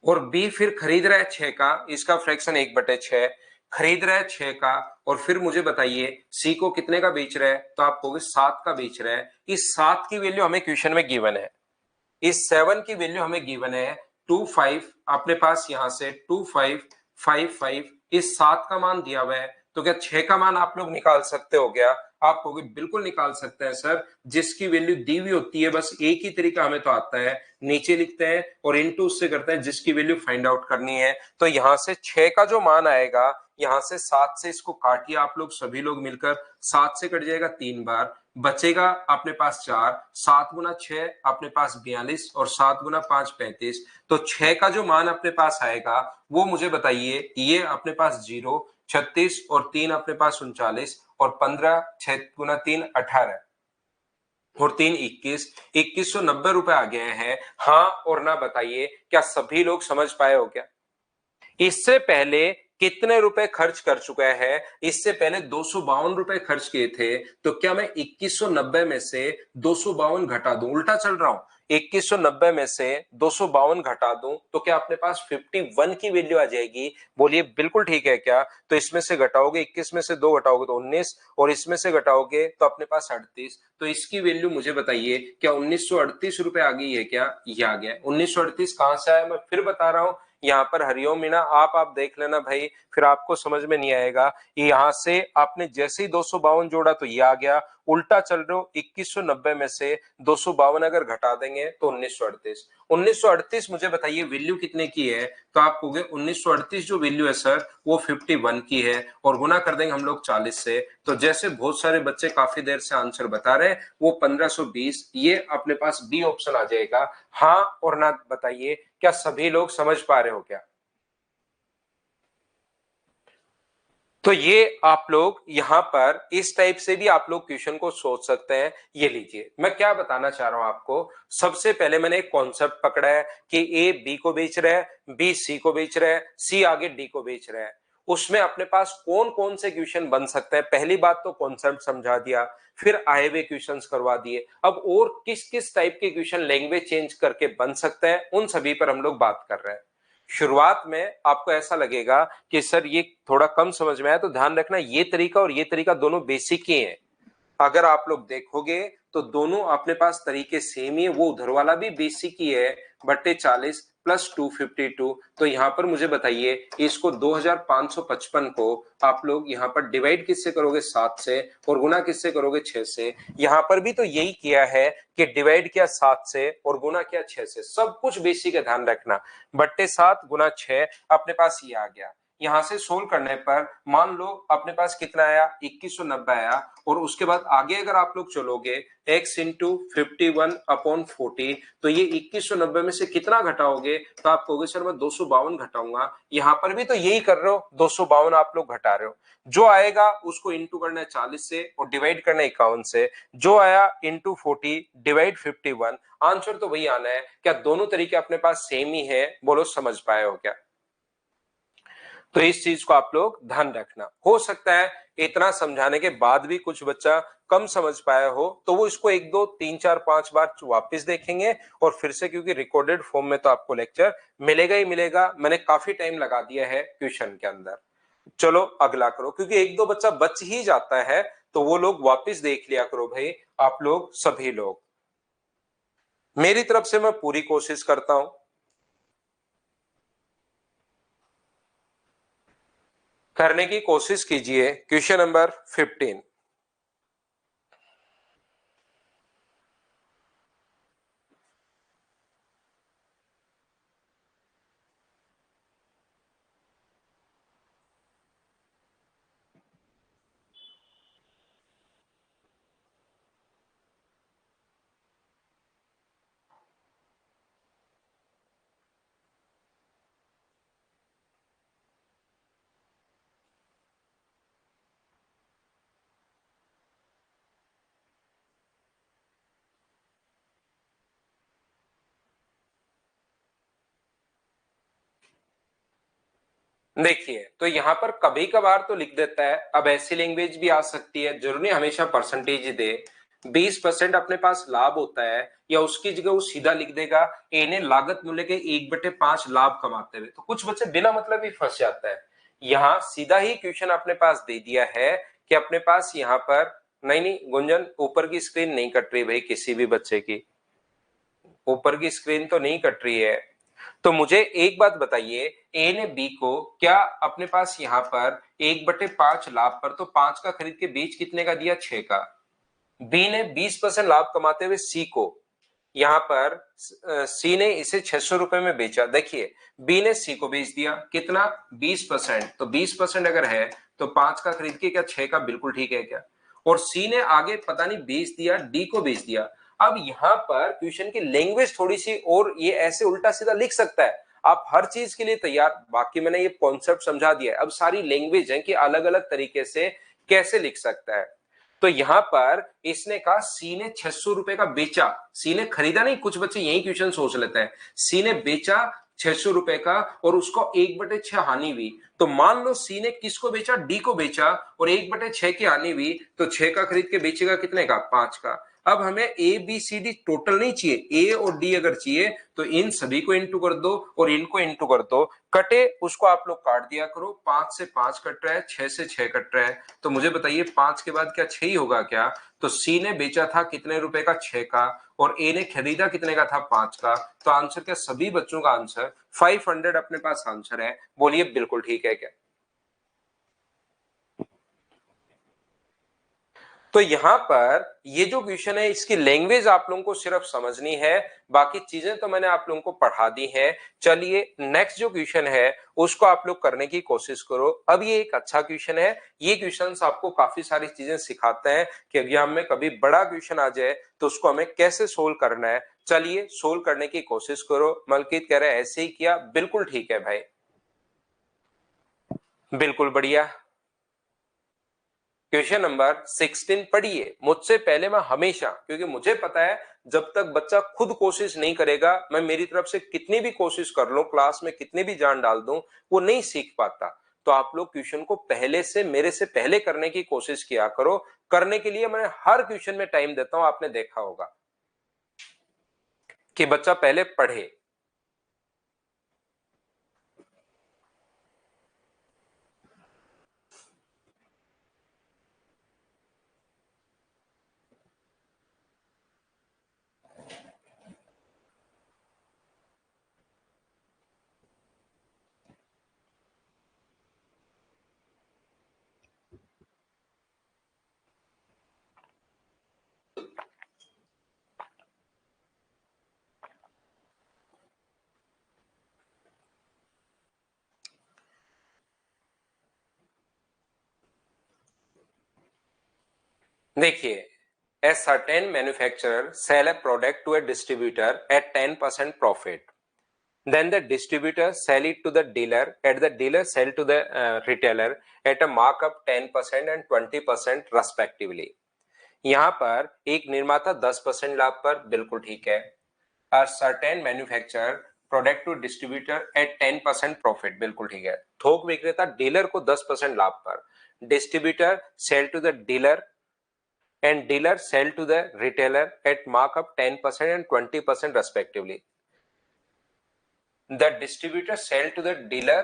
और बी फिर खरीद रहा है 6 का, इसका फ्रैक्शन 1/6 खरीद रहा है 6 का, और फिर मुझे बताइए सी को कितने का बेच रहा है, तो आप कहोगे 7 का बेच रहा है। इस 7 की वैल्यू हमें क्वेश्चन में गिवन है, इस 7 की वैल्यू हमें गिवन है, 25 अपने पास यहां से 2555 इस 7 का मान दिया हुआ है, तो क्या 6 का मान आप लोग निकाल सकते हो क्या? आप कहोगे बिल्कुल निकाल सकते हैं सर, जिसकी वैल्यू दी हुई होती है बस एक ही तरीका हमें तो आता है, नीचे लिखते हैं और इनटू उससे करते हैं जिसकी वैल्यू फाइंड आउट करनी है। तो यहां से 6 का जो मान आएगा, यहां से 7 से इसको काटिए आप लोग सभी लोग मिलकर, 7 से कट जाएगा 3 बार, बचेगा अपने पास 4, 7 गुना 6 अपने पास 42 और 7 गुना 5 35। तो 6 का जो मान अपने पास आएगा वो मुझे बताइए, ये अपने पास 0, 36 और 3 अपने पास 39 और 15, 6 गुना 3 18 और 3 21, 2190 आ गए हैं। हाँ और ना बताइए, क्या सभी लोग समझ पाए हो क्या? इससे पहले कितने रुपए खर्च कर चुका है? इससे पहले 252 रुपए खर्च किए थे, तो क्या मैं 2190 में से 252 घटा दूं? उल्टा चल रहा हूं, 2190 में से 252 घटा दूं तो क्या अपने पास 51 की वैल्यू आ जाएगी? बोलिए बिल्कुल ठीक है क्या? तो इसमें से घटाओगे, 21 में से 2 घटाओगे तो 19 और इसमें से घटाओगे तो अपने पास 38। तो इसकी वैल्यू मुझे बताइए, क्या 1938 रुपए आ गई है क्या? ये आ गया। 1938 कहां से आया मैं फिर बता रहा हूं, यहाँ पर हरिओम मीना आप देख लेना भाई, फिर आपको समझ में नहीं आएगा। यहां से आपने जैसे ही 252 जोड़ा तो ये आ गया, उल्टा चल रहे हो, 2190 में से 252 अगर घटा देंगे तो 1938। 1938 मुझे बताइए वैल्यू कितने की है? तो आप कहोगे 1938 जो वैल्यू है सर वो 51 की है, और गुना कर देंगे हम लोग 40 से। तो जैसे बहुत सारे बच्चे काफी देर से आंसर बता रहे हैं, वो 1520, ये अपने पास बी ऑप्शन आ जाएगा। हाँ और ना बताइए, क्या सभी लोग समझ पा रहे हो क्या? तो ये आप लोग यहां पर इस टाइप से भी आप लोग क्वेश्चन को सोच सकते हैं। ये लीजिए, मैं क्या बताना चाह रहा हूं आपको। सबसे पहले मैंने एक कॉन्सेप्ट पकड़ा है कि ए बी को बेच रहा है, बी सी को बेच रहा है, सी आगे डी को बेच रहा है। उसमें अपने पास कौन कौन से क्वेश्चन बन सकते हैं, पहली बात तो कॉन्सेप्ट समझा दिया, फिर आए हुए क्वेश्चन करवा दिए। अब और किस किस टाइप के क्वेश्चन लैंग्वेज चेंज करके बन सकते हैं, उन सभी पर हम लोग बात कर रहे हैं। शुरुआत में आपको ऐसा लगेगा कि सर ये थोड़ा कम समझ में आया, तो ध्यान रखना ये तरीका और ये तरीका दोनों बेसिक ही हैं। अगर आप लोग देखोगे तो दोनों अपने पास तरीके सेम ही है, वो उधर वाला भी बेसिक ही है, बट्टे 40 प्लस 252। तो यहां पर मुझे बताइए, इसको 2555 को आप लोग यहां पर डिवाइड किससे करोगे? 7 से, और गुना किससे करोगे? 6 से। यहां पर भी तो यही किया है कि डिवाइड किया 7 से और गुना किया 6 से, सब कुछ बेसिक है, ध्यान रखना। बट्टे 7 गुना 6 अपने पास ये आ गया। यहां से सोल्व करने पर मान लो अपने पास कितना आया? 2190 आया। और उसके बाद आगे अगर आप लोग चलोगे, x इंटू 51/40, तो ये 2190 में से कितना घटाओगे? तो आप कहोगे सर मैं 252 घटाऊंगा। यहां पर भी तो यही कर रहे हो, 252 आप लोग घटा रहे हो। जो आएगा उसको इंटू करना है 40 से और डिवाइड करना है 51 से। जो आया इंटू 40 डिवाइड 51, आंसर तो वही आना है। क्या दोनों तरीके अपने पास सेम ही है? बोलो समझ पाए हो क्या? तो इस चीज को आप लोग ध्यान रखना। हो सकता है इतना समझाने के बाद भी कुछ बच्चा कम समझ पाया हो, तो वो इसको 1 2 3 4 5 बार वापस देखेंगे और फिर से, क्योंकि रिकॉर्डेड फॉर्म में तो आपको लेक्चर मिलेगा ही मिलेगा। मैंने काफी टाइम लगा दिया है क्वेश्चन के अंदर। चलो अगला करो, क्योंकि 1 2 बच्चा बच ही जाता है, तो वो लोग वापस देख लिया करो भाई, आप लोग सभी लोग। मेरी तरफ से मैं पूरी कोशिश करता हूं, करने की कोशिश कीजिए। Question number 15। देखिए, तो यहां पर कभी कभार तो लिख देता है, अब ऐसी लैंग्वेज भी आ सकती है, जरूरी हमेशा परसेंटेज ही दे। 20% अपने पास लाभ होता है, या उसकी जगह वो सीधा लिख देगा ए ने लागत मूल्य के 1/5 लाभ कमाते हुए। तो कुछ बच्चे बिना मतलब ही फंस जाता है। यहाँ सीधा ही क्वेश्चन अपने पास दे दिया है कि अपने पास यहाँ पर, नहीं नहीं गुंजन, ऊपर की स्क्रीन नहीं कट रही भाई किसी भी बच्चे की, ऊपर की स्क्रीन तो नहीं कट रही है। तो मुझे एक बात बताइए, ए ने बी को क्या अपने पास यहाँ पर 1/5 लाभ पर तो 5 का खरीद के बेच कितने का दिया, 6 का। बी ने 20% लाभ कमाते हुए सी को यहाँ पर सी ने इसे 600 रुपए में बेचा। देखिए बी ने सी को बेच दिया कितना, 20%। तो 20% अगर है तो 5 का खरीद के क्या 6 का, बिल्कुल ठीक है क्या। और सी ने आगे पता नहीं बेच दिया, डी को बेच दिया। अब यहाँ पर क्वेश्चन की लैंग्वेज थोड़ी सी और ये ऐसे उल्टा सीधा लिख सकता है, आप हर चीज के लिए तैयार। बाकी मैंने ये कॉन्सेप्ट समझा दिया है, अब सारी लैंग्वेज है कि अलग अलग तरीके से कैसे लिख सकता है। तो यहां पर इसने कहा सी ने 600 रुपए का बेचा, सी ने खरीदा नहीं, कुछ बच्चे यही क्वेश्चन सोच लेते हैं। सी ने बेचा 600 रुपए का और उसको 1/6 हानि हुई। तो मान लो सी ने किसको बेचा, डी को बेचा, और 1/6 की हानि हुई, तो 6 का खरीद के बेचेगा कितने का, 5 का। अब हमें A B C D total नहीं चाहिए, ए और डी अगर चाहिए तो इन सभी को इंटू कर दो और इनको इंटू कर दो, कटे उसको आप लोग काट दिया करो। 5 से 5 कट रहा है, 6 से 6 कट रहा है। तो मुझे बताइए 5 के बाद क्या 6 ही होगा क्या। तो सी ने बेचा था कितने रुपए का, 6 का, और ए ने खरीदा कितने का था, 5 का। तो आंसर क्या, सभी बच्चों का आंसर 500 अपने पास आंसर है। बोलिए बिल्कुल ठीक है क्या। तो यहां पर ये जो क्वेश्चन है इसकी लैंग्वेज आप लोगों को सिर्फ समझनी है, बाकी चीजें तो मैंने आप लोगों को पढ़ा दी है। चलिए नेक्स्ट जो क्वेश्चन है उसको आप लोग करने की कोशिश करो। अब ये एक अच्छा क्वेश्चन है, ये क्वेश्चन आपको काफी सारी चीजें सिखाते हैं कि एग्जाम में कभी बड़ा क्वेश्चन आ जाए तो उसको हमें कैसे सोल्व करना है। चलिए सोल्व करने की कोशिश करो। मलकीत कह रहे हैं ऐसे ही किया, बिल्कुल ठीक है भाई, बिल्कुल बढ़िया। क्वेश्चन नंबर 16 पढ़िए। मुझसे पहले मैं हमेशा, क्योंकि मुझे पता है जब तक बच्चा खुद कोशिश नहीं करेगा, मैं मेरी तरफ से कितनी भी कोशिश कर लूं, क्लास में कितनी भी जान डाल दूं, वो नहीं सीख पाता। तो आप लोग क्वेश्चन को पहले से, मेरे से पहले करने की कोशिश किया करो। करने के लिए मैं हर क्वेश्चन में टाइम देता हूं, आपने देखा होगा कि बच्चा पहले पढ़े। देखिए, a certain manufacturer sell a product to a distributor at 10% profit. Then the distributor sell it to the dealer, at the dealer sell to the retailer at a markup 10% and 20% respectively. यहाँ पर एक निर्माता 10% लाभ पर, बिल्कुल ठीक है। A certain manufacturer product to distributor at 10% profit, बिल्कुल ठीक है। थोक विक्रेता डीलर को 10% लाभ पर, distributor sell to the dealer and dealer sell to the retailer at markup 10% and 20% respectively. The distributor sell to the dealer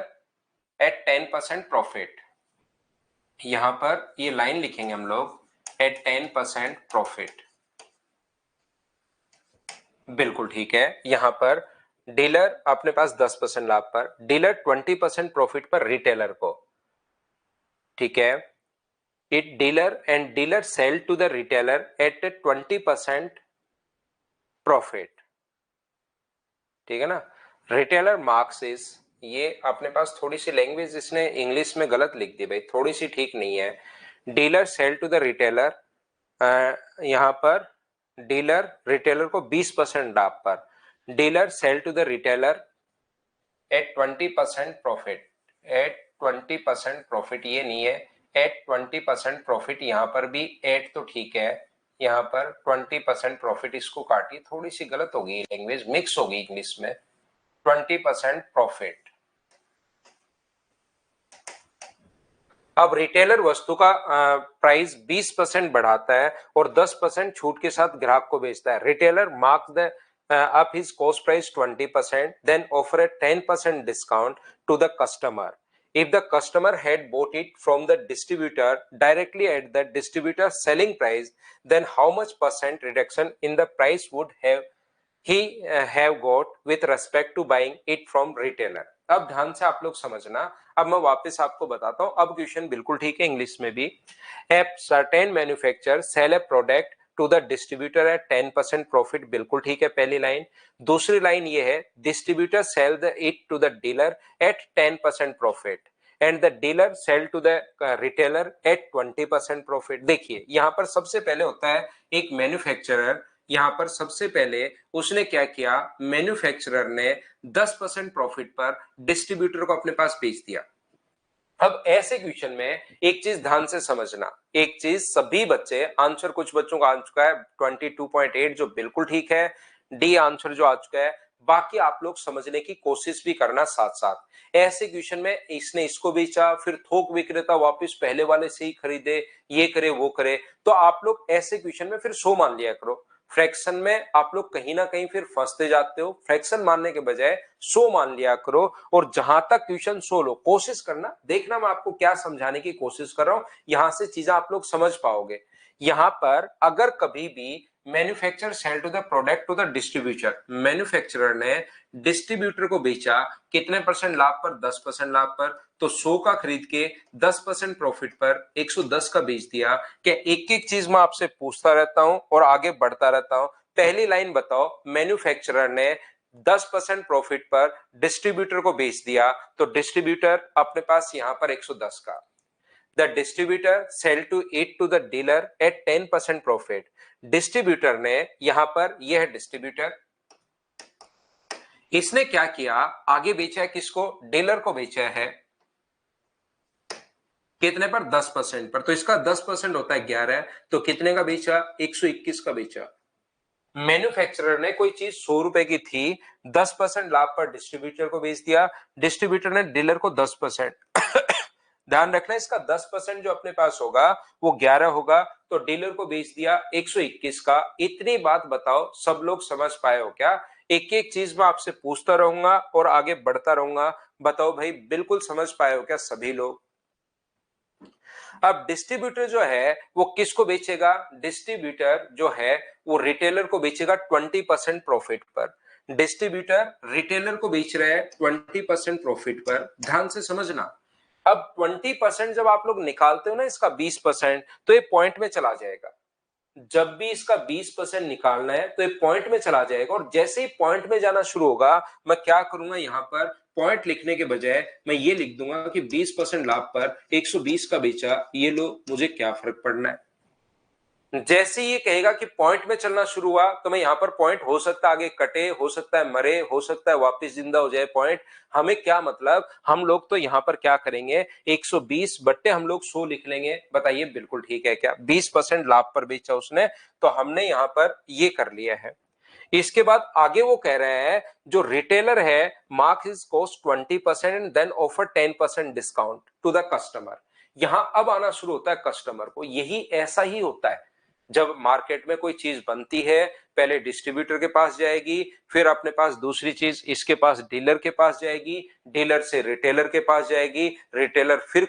at 10% profit. यहां पर ये लाइन लिखेंगे हम लोग at 10% profit, बिल्कुल ठीक है। यहां पर डीलर अपने पास 10% लाभ पर, डीलर 20% प्रॉफिट पर रिटेलर को, ठीक है। It dealer and dealer sell to the retailer at 20% profit, ठीक है ना। रिटेलर मार्क्स इज, ये अपने पास थोड़ी सी लैंग्वेज इसने इंग्लिश में गलत लिख दी भाई, थोड़ी सी ठीक नहीं है। Dealer sell to the retailer, यहां पर डीलर रिटेलर को 20% लाभ पर, dealer sell to the retailer at 20% profit, at 20% profit, ये नहीं है एट 20% प्रॉफिट। यहां पर भी एट तो ठीक है, यहां पर 20% प्रॉफिट, इसको काटिए, थोड़ी सी गलत होगी, लैंग्वेज मिक्स होगी इंग्लिश में। 20% प्रॉफिट। अब रिटेलर वस्तु का प्राइस 20% बढ़ाता है और 10% छूट के साथ ग्राहक को बेचता है। Retailer mark the up his cost price 20%, then offer a 10% discount to the customer. If the customer had bought it from the distributor directly at the distributor selling price, then how much percent reduction in the price would have he have got with respect to buying it from retailer। अब ध्यान से आप लोग समझना, अब मैं वापस आपको बताता हूं, अब क्वेश्चन बिल्कुल ठीक है इंग्लिश में भी। A certain manufacturer sell a product to the distributor at 10% profit, बिल्कुल ठीक है पहली लाइन। दूसरी लाइन ये है distributor sell the it to the dealer at 10% profit and the dealer sell to the retailer at 20% profit. देखिए यहां पर सबसे पहले होता है एक मैन्युफैक्चरर, यहां पर सबसे पहले उसने क्या किया, मैन्युफैक्चरर ने 10% प्रॉफिट पर डिस्ट्रीब्यूटर को अपने पास बेच दिया। अब ऐसे क्वेश्चन में एक चीज ध्यान से समझना, एक चीज सभी बच्चे, आंसर कुछ बच्चों का आ चुका है 22.8 जो बिल्कुल ठीक है, डी आंसर जो आ चुका है, बाकी आप लोग समझने की कोशिश भी करना साथ साथ। ऐसे क्वेश्चन में इसने इसको बेचा, फिर थोक विक्रेता वापस पहले वाले से ही खरीदे, ये करे वो करे, तो आप लोग ऐसे क्वेश्चन में फिर 100 मान लिया करो। फ्रैक्शन में आप लोग कहीं ना कहीं फिर फंसते जाते हो, फ्रैक्शन मानने के बजाय 100 मान लिया करो। और जहां तक क्वेश्चन 100 लो, कोशिश करना, देखना मैं आपको क्या समझाने की कोशिश कर रहा हूं, यहां से चीजें आप लोग समझ पाओगे। यहां पर अगर कभी भी manufacturer sell to the product to the distributor, manufacturer ने डिस्ट्रीब्यूटर को बेचा कितने परसेंट लाभ पर, 10% लाभ पर, तो 100 का खरीद के 10% प्रॉफिट पर 110 का बेच दिया। क्या एक एक चीज मैं आपसे पूछता रहता हूं और आगे बढ़ता रहता हूं। पहली लाइन बताओ, मैन्युफैक्चरर ने 10% प्रॉफिट पर डिस्ट्रीब्यूटर को बेच दिया, तो डिस्ट्रीब्यूटर अपने पास यहां पर 110 का। The distributor sell to it to the dealer at 10% profit. Distributor ने यहां पर, यह है डिस्ट्रीब्यूटर, इसने क्या किया, आगे बेचा है किसको, डीलर को बेचा है कितने पर, 10% पर, तो इसका 10% होता है 11, तो कितने का बेचा, 121 का बेचा। मैन्युफैक्चरर ने कोई चीज 100 रुपए की थी, 10% लाभ पर डिस्ट्रीब्यूटर को बेच दिया, डिस्ट्रीब्यूटर ने डीलर को 10%। ध्यान रखना इसका 10% जो अपने पास होगा वो 11 होगा, तो डीलर को बेच दिया 121 का। इतनी बात बताओ सब लोग समझ पाए हो क्या। एक एक चीज मैं आपसे पूछता रहूंगा और आगे बढ़ता रहूंगा, बताओ भाई बिल्कुल समझ पाए हो क्या सभी लोग। अब डिस्ट्रीब्यूटर जो है वो किसको बेचेगा, डिस्ट्रीब्यूटर जो है वो रिटेलर को बेचेगा 20% प्रॉफिट पर। डिस्ट्रीब्यूटर रिटेलर को बेच रहा है 20% प्रॉफिट पर, ध्यान से समझना। अब 20% जब आप लोग निकालते हो ना इसका 20%, तो ये पॉइंट में चला जाएगा। जब भी इसका 20% निकालना है तो ये पॉइंट में चला जाएगा, और जैसे ही पॉइंट में जाना शुरू होगा मैं क्या करूंगा, यहां पर पॉइंट लिखने के बजाय मैं ये लिख दूंगा कि 20% लाभ पर 120 का बेचा, ये लो मुझे क्या फर्क पड़ना है। जैसे ये कहेगा कि पॉइंट में चलना शुरू हुआ, तो मैं यहां पर पॉइंट हो सकता है आगे कटे, हो सकता है मरे, हो सकता है वापस जिंदा हो जाए पॉइंट, हमें क्या मतलब। हम लोग तो यहां पर क्या करेंगे, 120 बट्टे हम लोग 100 लिख लेंगे। बताइए बिल्कुल ठीक है क्या, 20% लाभ पर बेचा उसने, तो हमने यहां पर ये कर लिया है। इसके बाद आगे वो कह रहे हैं जो रिटेलर है mark his cost 20% and then offer 10% discount to the customer. यहां अब आना शुरू होता है कस्टमर को, यही ऐसा ही होता है। जब मार्केट में कोई चीज बनती है, पहले डिस्ट्रीब्यूटर के पास जाएगी, फिर अपने पास दूसरी चीज इसके पास डीलर के पास जाएगी, डीलर से रिटेलर के पास जाएगी, रिटेलर फिर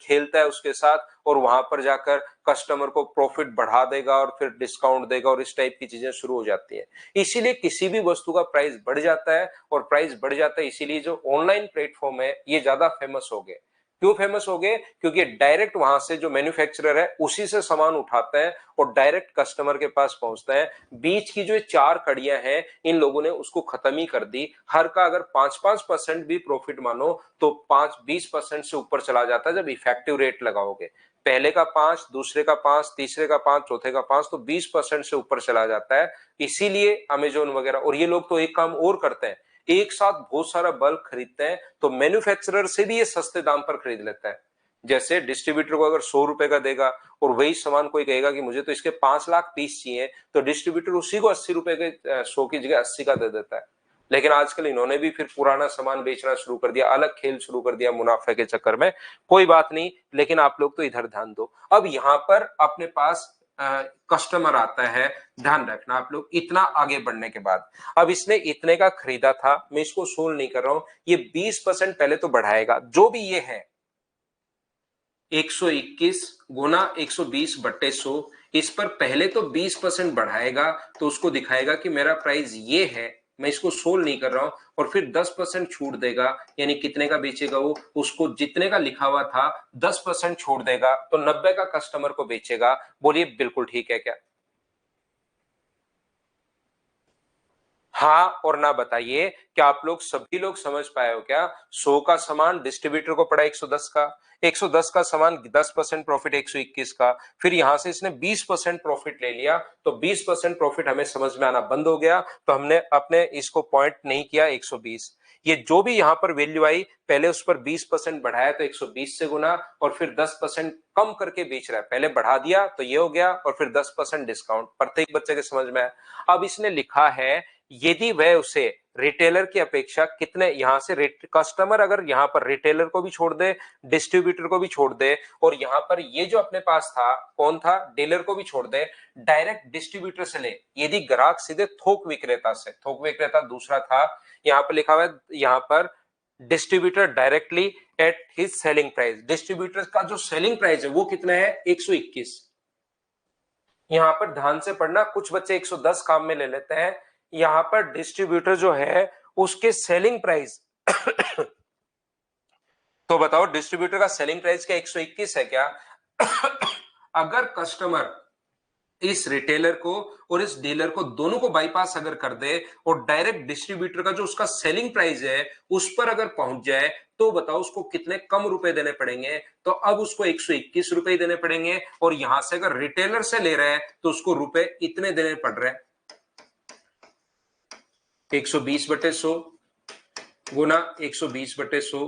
खेलता है उसके साथ, और वहां पर जाकर कस्टमर को प्रॉफिट बढ़ा देगा और फिर डिस्काउंट देगा, और इस टाइप की चीजें शुरू हो जाती है। इसीलिए किसी भी वस्तु का प्राइस बढ़ जाता है, और प्राइस बढ़ जाता है इसीलिए जो ऑनलाइन प्लेटफॉर्म है ये ज्यादा फेमस हो गए। क्यों फेमस हो गए, क्योंकि डायरेक्ट वहां से जो मैन्युफैक्चरर है उसी से सामान उठाते हैं और डायरेक्ट कस्टमर के पास पहुंचते हैं। बीच की जो 4 कड़ियां हैं इन लोगों ने उसको खत्म ही कर दी। हर का अगर 5-5% भी प्रॉफिट मानो तो 5-20% से ऊपर चला जाता है जब इफेक्टिव रेट लगाओगे। पहले का 5, दूसरे का 5, तीसरे का 5, चौथे का 5, तो 20% से ऊपर चला जाता है। इसीलिए अमेजोन वगैरह, और ये लोग तो एक काम और करते हैं, एक साथ बहुत सारा बल्क खरीदते हैं, तो मैन्युफैक्चरर से भी ये सस्ते दाम पर खरीद लेता है। जैसे डिस्ट्रीब्यूटर को अगर 100 रुपए का देगा और वही सामान कोई कहेगा कि मुझे तो इसके 5 लाख पीस चाहिए, तो डिस्ट्रीब्यूटर उसी को 80 रुपए के 100 की जगह 80 का दे देता है। लेकिन आजकल इन्होंने भी फिर पुराना सामान बेचना शुरू कर दिया, अलग खेल शुरू कर दिया मुनाफे के चक्कर में। कोई बात नहीं, लेकिन आप लोग तो इधर ध्यान दो। अब यहां पर अपने पास कस्टमर आता है, ध्यान रखना आप लोग, इतना आगे बढ़ने के बाद अब इसने इतने का खरीदा था, मैं इसको सोल्व नहीं कर रहा हूं, ये 20% पहले तो बढ़ाएगा, जो भी ये है 121 गुना 120 बट्टे 100, इस पर पहले तो 20% बढ़ाएगा तो उसको दिखाएगा कि मेरा प्राइस ये है, मैं इसको सोल्व नहीं कर रहा हूं, और फिर 10% छूट देगा, यानी कितने का बेचेगा वो, उसको जितने का लिखा हुआ था 10% छोड़ देगा, तो 90 का कस्टमर को बेचेगा। बोलिए बिल्कुल ठीक है क्या? हाँ और ना बताइए, क्या आप लोग सभी लोग समझ पाए हो क्या? 100 का सामान डिस्ट्रीब्यूटर को पड़ा 110 का, 110 का सामान 10% प्रॉफिट 121 का, फिर यहां से इसने 20% प्रॉफिट ले लिया, तो 20% प्रॉफिट हमें समझ में आना बंद हो गया, तो हमने अपने इसको पॉइंट नहीं किया 120। ये जो भी यहां पर वैल्यू आई, पहले उस पर 20% बढ़ाया तो 120 से गुना, और फिर 10% कम करके बेच रहा है, पहले बढ़ा दिया तो ये हो गया, और फिर 10% डिस्काउंट, प्रत्येक बच्चे के समझ में आया। अब इसने लिखा है यदि वह उसे रिटेलर की अपेक्षा कितने, यहां से कस्टमर अगर यहां पर रिटेलर को भी छोड़ दे, डिस्ट्रीब्यूटर को भी छोड़ दे, और यहां पर ये जो अपने पास था कौन था, डीलर को भी छोड़ दे, डायरेक्ट डिस्ट्रीब्यूटर से ले, यदि ग्राहक सीधे थोक विक्रेता से, थोक विक्रेता दूसरा था, यहां पर लिखा हुआ है, यहां पर distributor directly at his selling price, distributor का जो सेलिंग प्राइस है वो कितना है 121। यहां पर ध्यान से पढ़ना, कुछ बच्चे 110 काम में ले लेते हैं, यहां पर डिस्ट्रीब्यूटर जो है उसके सेलिंग प्राइस तो बताओ डिस्ट्रीब्यूटर का सेलिंग प्राइस क्या 121 है क्या? अगर कस्टमर इस रिटेलर को और इस डीलर को दोनों को बाईपास अगर कर दे और डायरेक्ट डिस्ट्रीब्यूटर का जो उसका सेलिंग प्राइस है उस पर अगर पहुंच जाए, तो बताओ उसको कितने कम रुपए देने पड़ेंगे? तो अब उसको 121 रुपए देने पड़ेंगे, और यहां से अगर रिटेलर से ले रहा है तो उसको रुपए इतने देने पड़ रहे हैं, 120/100 गुना 120/100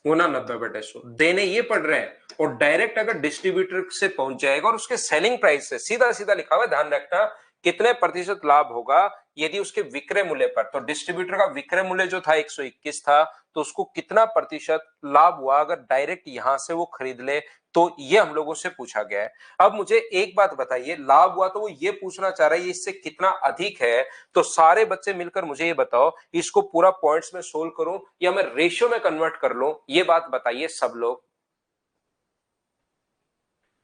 गुना 90/100 देने ये पड़ रहे हैं, और डायरेक्ट अगर डिस्ट्रीब्यूटर से पहुंच जाएगा और उसके सेलिंग प्राइस से सीधा सीधा लिखा हुआ है, ध्यान रखना कितने प्रतिशत लाभ होगा यदि उसके विक्रय मूल्य पर, तो डिस्ट्रीब्यूटर का विक्रय मूल्य जो था 121 था, तो उसको कितना प्रतिशत लाभ हुआ अगर डायरेक्ट यहां से वो खरीद ले, तो ये हम लोगों से पूछा गया है। अब मुझे एक बात बताइए, लाभ हुआ तो वो ये पूछना चाह रहा है ये इससे कितना अधिक है, तो सारे बच्चे मिलकर मुझे ये बताओ, इसको पूरा पॉइंट्स में सोल्व करूं या मैं रेशियो में कन्वर्ट कर लूं, ये बात बताइए सब लोग।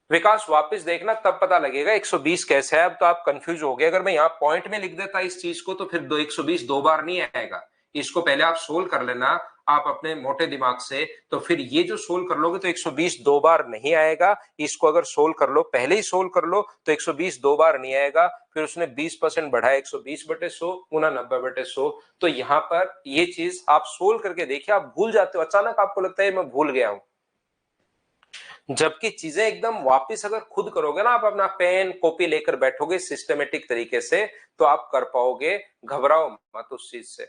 विकास वापस देखना तब पता लगेगा 120 कैसे है, अब तो आप कंफ्यूज हो गए, अगर मैं यहां पॉइंट में लिख देता इस चीज को तो फिर 120 दो बार नहीं आएगा, इसको पहले आप सोल्व कर लेना आप अपने मोटे दिमाग से, तो फिर ये जो सोल्व कर लोगे तो 120 दो बार नहीं आएगा, इसको अगर सोल्व कर लो, पहले ही सोल्व कर लो तो 120 दो बार नहीं आएगा, फिर उसने 20% बढ़ाया 120/100 गुना 90/100, तो यहां पर ये चीज आप सोल्व करके देखिए, आप भूल जाते हो, अचानक आपको लगता है मैं भूल गया हूं, जबकि चीजें एकदम वापस अगर खुद करोगे ना, आप अपना पेन कॉपी लेकर बैठोगे सिस्टमेटिक तरीके से, तो आप कर पाओगे, घबराओ मत उस चीज से।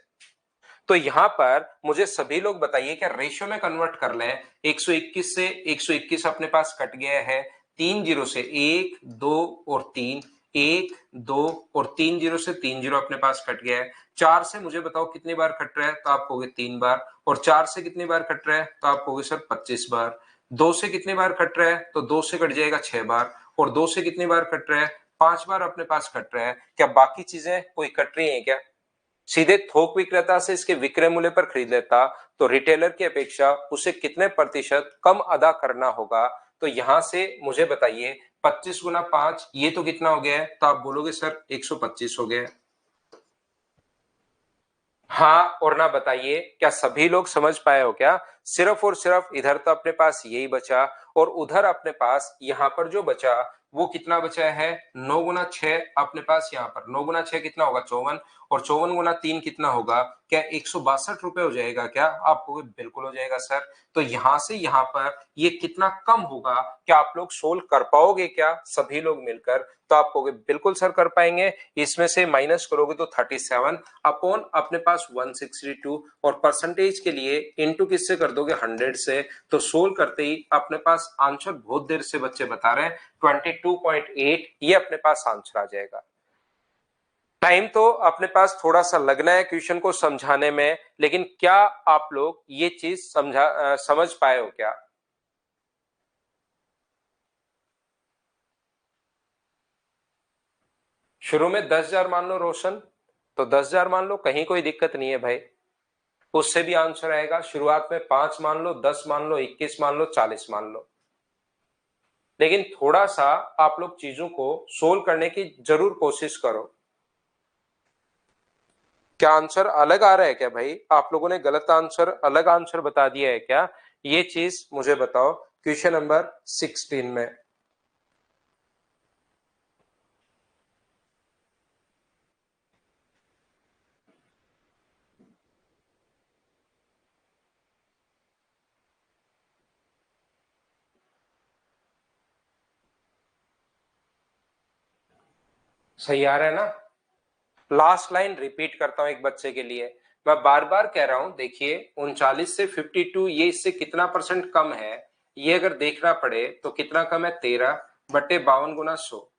तो यहां पर मुझे सभी लोग बताइए क्या रेशियो में कन्वर्ट कर लें, 121 से 121 अपने पास कट गया है, 3 जीरो से 1 2 और 3, 1 2 और 3 जीरो से 3 जीरो अपने पास कट गया है, 4 से मुझे बताओ कितनी बार कट रहा है, तो आप कहोगे 3 बार, और 4 से कितनी बार कट रहा है, तो आप कहोगे सर 25 बार, 2 से कितनी बार कट रहा है, तो 2 से कट जाएगा 6 बार, और 2 से कितनी बार कट रहा है, 5 बार अपने पास कट रहा है, क्या बाकी चीजें कोई कट रही है क्या? सीधे थोक विक्रेता से इसके विक्रय मूल्य पर खरीद लेता तो रिटेलर की अपेक्षा उसे कितने प्रतिशत कम अदा करना होगा, तो यहां से मुझे बताइए 25 गुना 5 ये तो कितना हो गया है, तो आप बोलोगे सर 125 हो गया। हाँ और ना बताइए, क्या सभी लोग समझ पाए हो क्या? सिर्फ और सिर्फ इधर तो अपने पास यही बचा, और उधर अपने पास यहाँ पर जो बचा वो कितना बचा है, 9 गुना 6 अपने पास, यहाँ पर 9 गुना 6 कितना होगा 54, और 54 गुना 3 कितना होगा, क्या 162 रुपए हो जाएगा क्या? आपको बिल्कुल हो जाएगा सर। तो यहां से यहाँ पर ये कितना कम होगा, क्या आप लोग सोल्व कर पाओगे क्या सभी लोग मिलकर? तो आप कहोगे बिल्कुल सर कर पाएंगे, इसमें से माइनस करोगे तो 37 अपॉन अपने पास 162, और परसेंटेज के लिए इंटू किससे कर दोगे 100 से, तो सोल्व करते ही अपने पास आंसर बहुत देर से बच्चे बता रहे हैं 22.8, ये अपने पास आंसर आ जाएगा। टाइम तो अपने पास थोड़ा सा लगना है क्वेश्चन को समझाने में, लेकिन क्या आप लोग ये चीज समझ पाए हो क्या? शुरू में 10,000 मान लो रोशन, तो 10,000 मान लो, कहीं कोई दिक्कत नहीं है भाई। उससे भी आंसर आएगा। शुरुआत में 5 मान लो, 10 मान लो, 21 मान लो, 40 मान लो। लेकिन थोड़ा सा आप लोग चीजों को सोल्व करने की जरूर कोशिश करो। क्या आंसर अलग आ रहा है क्या भाई? आप लोगों ने गलत आंसर, अलग आंसर बता दिया है क्या? ये चीज मुझे बताओ क्वेश्चन नंबर 16 में। सही आ रहा है ना? लास्ट लाइन रिपीट करता हूं एक बच्चे के लिए। मैं बार बार कह रहा हूं, देखिए 39 से 52 ये इससे कितना परसेंट कम है, ये अगर देखना पड़े तो कितना कम है? 13/52 गुना 100।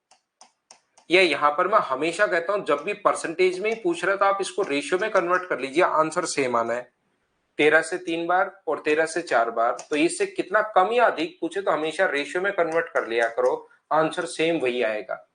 ये यहां पर मैं हमेशा कहता हूं जब भी परसेंटेज में ही पूछ रहा है तो आप इसको रेशियो में कन्वर्ट कर लीजिए, आंसर सेम आना है। 13 से 3 बार और 13 से 4 बार, तो इससे कितना कम या अधिक पूछे तो हमेशा रेशियो में कन्वर्ट कर लिया करो, आंसर सेम वही आएगा।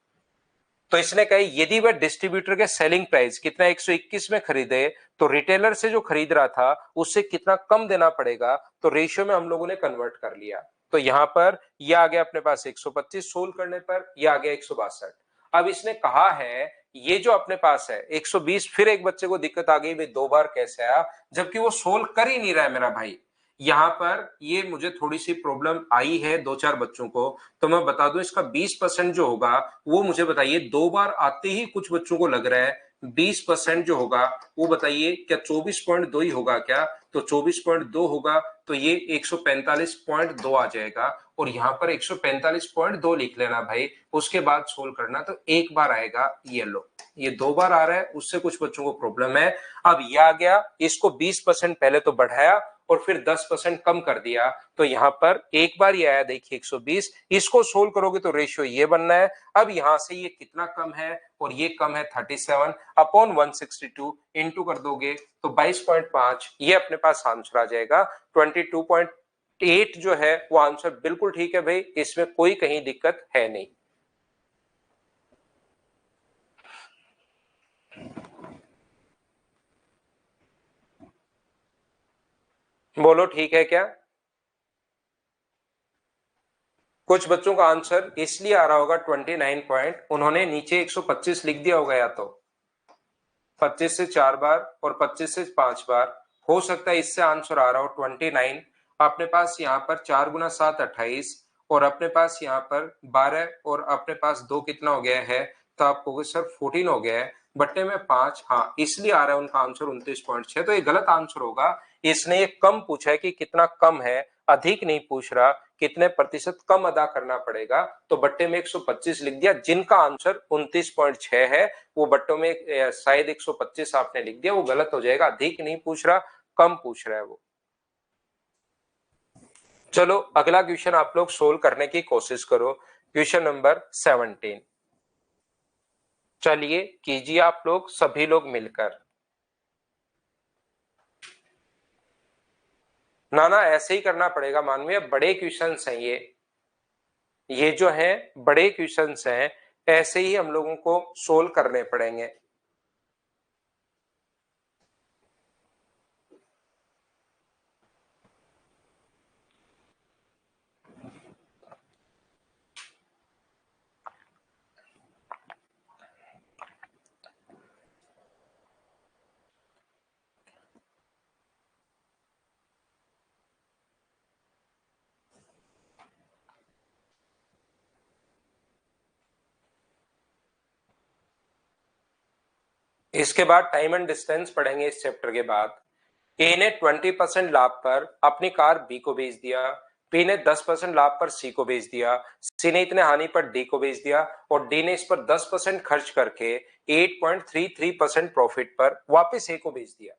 तो इसने कहा यदि वह डिस्ट्रीब्यूटर के सेलिंग प्राइस कितना 121 में खरीदे तो रिटेलर से जो खरीद रहा था उससे कितना कम देना पड़ेगा, तो रेशियो में हम लोगों ने कन्वर्ट कर लिया। तो यहां पर यह आ गया अपने पास 125 सोल्व करने पर, यह आ गया 162। अब इसने कहा है ये जो अपने पास है 120, फिर एक बच्चे को दिक्कत आ गई भाई 2 बार कैसे आया, जबकि वो सोल्व कर ही नहीं रहा है मेरा भाई। यहां पर ये मुझे थोड़ी सी प्रॉब्लम आई है 2-4 बच्चों को, तो मैं बता दूं इसका 20% जो होगा वो मुझे बताइए, 2 बार आते ही कुछ बच्चों को लग रहा है 20% जो होगा वो बताइए क्या 24.2 ही होगा क्या? तो 24.2 होगा तो ये 145.2 आ जाएगा, और यहां पर 145.2 लिख लेना भाई। उसके बाद सोल्व करना, तो एक बार आएगा ये लो, ये 2 बार आ रहा है, उससे कुछ बच्चों को प्रॉब्लम है। अब ये आ गया, इसको 20% पहले तो बढ़ाया और फिर 10% कम कर दिया, तो यहां पर एक बार ये आया देखिए 120। इसको सोल्व करोगे तो रेशियो ये बनना है। अब यहां से ये कितना कम है, और ये कम है 37/162, इंटू कर दोगे तो 22.5, ये अपने पास आंसर आ जाएगा। 22.8 जो है वो आंसर बिल्कुल ठीक है भाई, इसमें कोई कहीं दिक्कत है नहीं। बोलो ठीक है क्या? कुछ बच्चों का आंसर इसलिए आ रहा होगा 29 पॉइंट, उन्होंने नीचे 125 लिख दिया होगा, या तो 25 से 4 बार और 25 से 5 बार, हो सकता है इससे आंसर आ रहा हो 29। अपने पास यहाँ पर 4 गुना 7 28, और अपने पास यहाँ पर 12, और अपने पास 2 कितना हो गया है, तो आप कहोगे सर 14 हो गया है, बट्टे में 5, हाँ इसलिए आ रहा है उनका आंसर 29.6। तो ये गलत आंसर होगा। इसने ये कम पूछा है कि कितना कम है, अधिक नहीं पूछ रहा कितने प्रतिशत कम अदा करना पड़ेगा, तो बट्टे में 125 लिख दिया। जिनका आंसर 29.6 है वो बट्टों में शायद 125 आपने लिख दिया, वो गलत हो जाएगा। अधिक नहीं पूछ रहा, कम पूछ रहा है वो। चलो अगला क्वेश्चन आप लोग सोल्व करने की कोशिश करो, क्वेश्चन नंबर 17। चलिए कीजिए आप लोग, सभी लोग मिलकर। ना ना ऐसे ही करना पड़ेगा मानवीय, बड़े क्वेश्चंस हैं ये जो है बड़े क्वेश्चंस हैं, ऐसे ही हम लोगों को सोल्व करने पड़ेंगे। इसके बाद टाइम एंड डिस्टेंस पढ़ेंगे इस चैप्टर के बाद। ए ने 20% लाभ पर अपनी कार बी को बेच दिया, बी ने 10% लाभ पर सी को बेच दिया, सी ने इतने हानि पर डी को बेच दिया, और डी ने इस पर 10% खर्च करके 8.33% प्रॉफिट पर वापस ए को बेच दिया।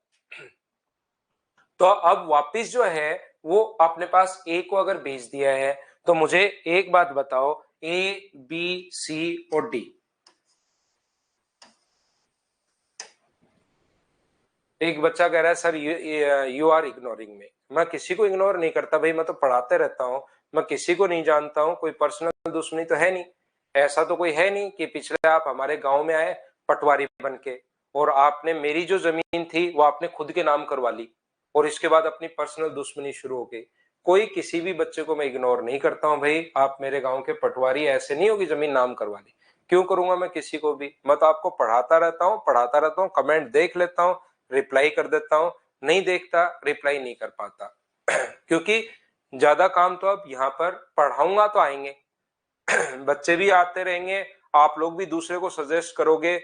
तो अब वापस जो है वो अपने पास ए को अगर बेच दिया है, तो मुझे एक बात बताओ, ए बी सी और डी, एक बच्चा कह रहा है sir you are ignoring me. मैं किसी को इग्नोर नहीं करता भाई, मैं तो पढ़ाते रहता हूँ, मैं किसी को नहीं जानता हूँ, कोई पर्सनल दुश्मनी तो है नहीं। ऐसा तो कोई है नहीं कि पिछले आप हमारे गांव में आए पटवारी बन के, और आपने मेरी जो जमीन थी वो आपने खुद के नाम करवा ली। और इसके बाद अपनी पर्सनल दुश्मनी शुरू हो गई। कोई किसी भी बच्चे को मैं इग्नोर नहीं करता हूँ भाई। आप मेरे गांव के पटवारी ऐसे नहीं होगी जमीन नाम करवा ली, क्यों करूंगा मैं किसी को भी। मैं तो आपको पढ़ाता रहता हूँ, कमेंट देख लेता हूँ, रिप्लाई कर देता हूँ, नहीं देखता रिप्लाई नहीं कर पाता क्योंकि ज्यादा काम तो अब यहाँ पर पढ़ाऊंगा तो आएंगे बच्चे भी आते रहेंगे, आप लोग भी दूसरे को सजेस्ट करोगे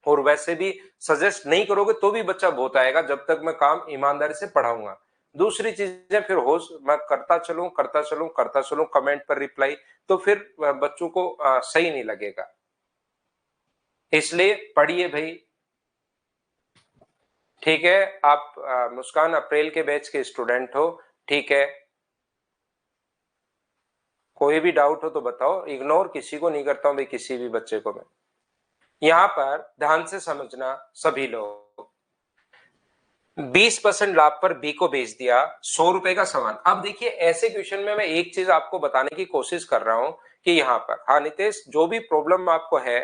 और वैसे भी सजेस्ट नहीं करोगे तो भी बच्चा बहुत आएगा जब तक मैं काम ईमानदारी से पढ़ाऊंगा। दूसरी चीजें फिर हो मैं करता चलूं कमेंट पर रिप्लाई, तो फिर बच्चों को सही नहीं लगेगा। इसलिए पढ़िए भाई। ठीक है, आप मुस्कान अप्रैल के बैच के स्टूडेंट हो, ठीक है। कोई भी डाउट हो तो बताओ, इग्नोर किसी को नहीं करता हूं भाई, किसी भी बच्चे को मैं। यहां पर ध्यान से समझना सभी लोग, 20% लाभ पर बी को बेच दिया, 100 रुपए का सामान। अब देखिए ऐसे क्वेश्चन में मैं एक चीज आपको बताने की कोशिश कर रहा हूं कि यहां पर, हाँ नितेश, जो भी प्रॉब्लम आपको है,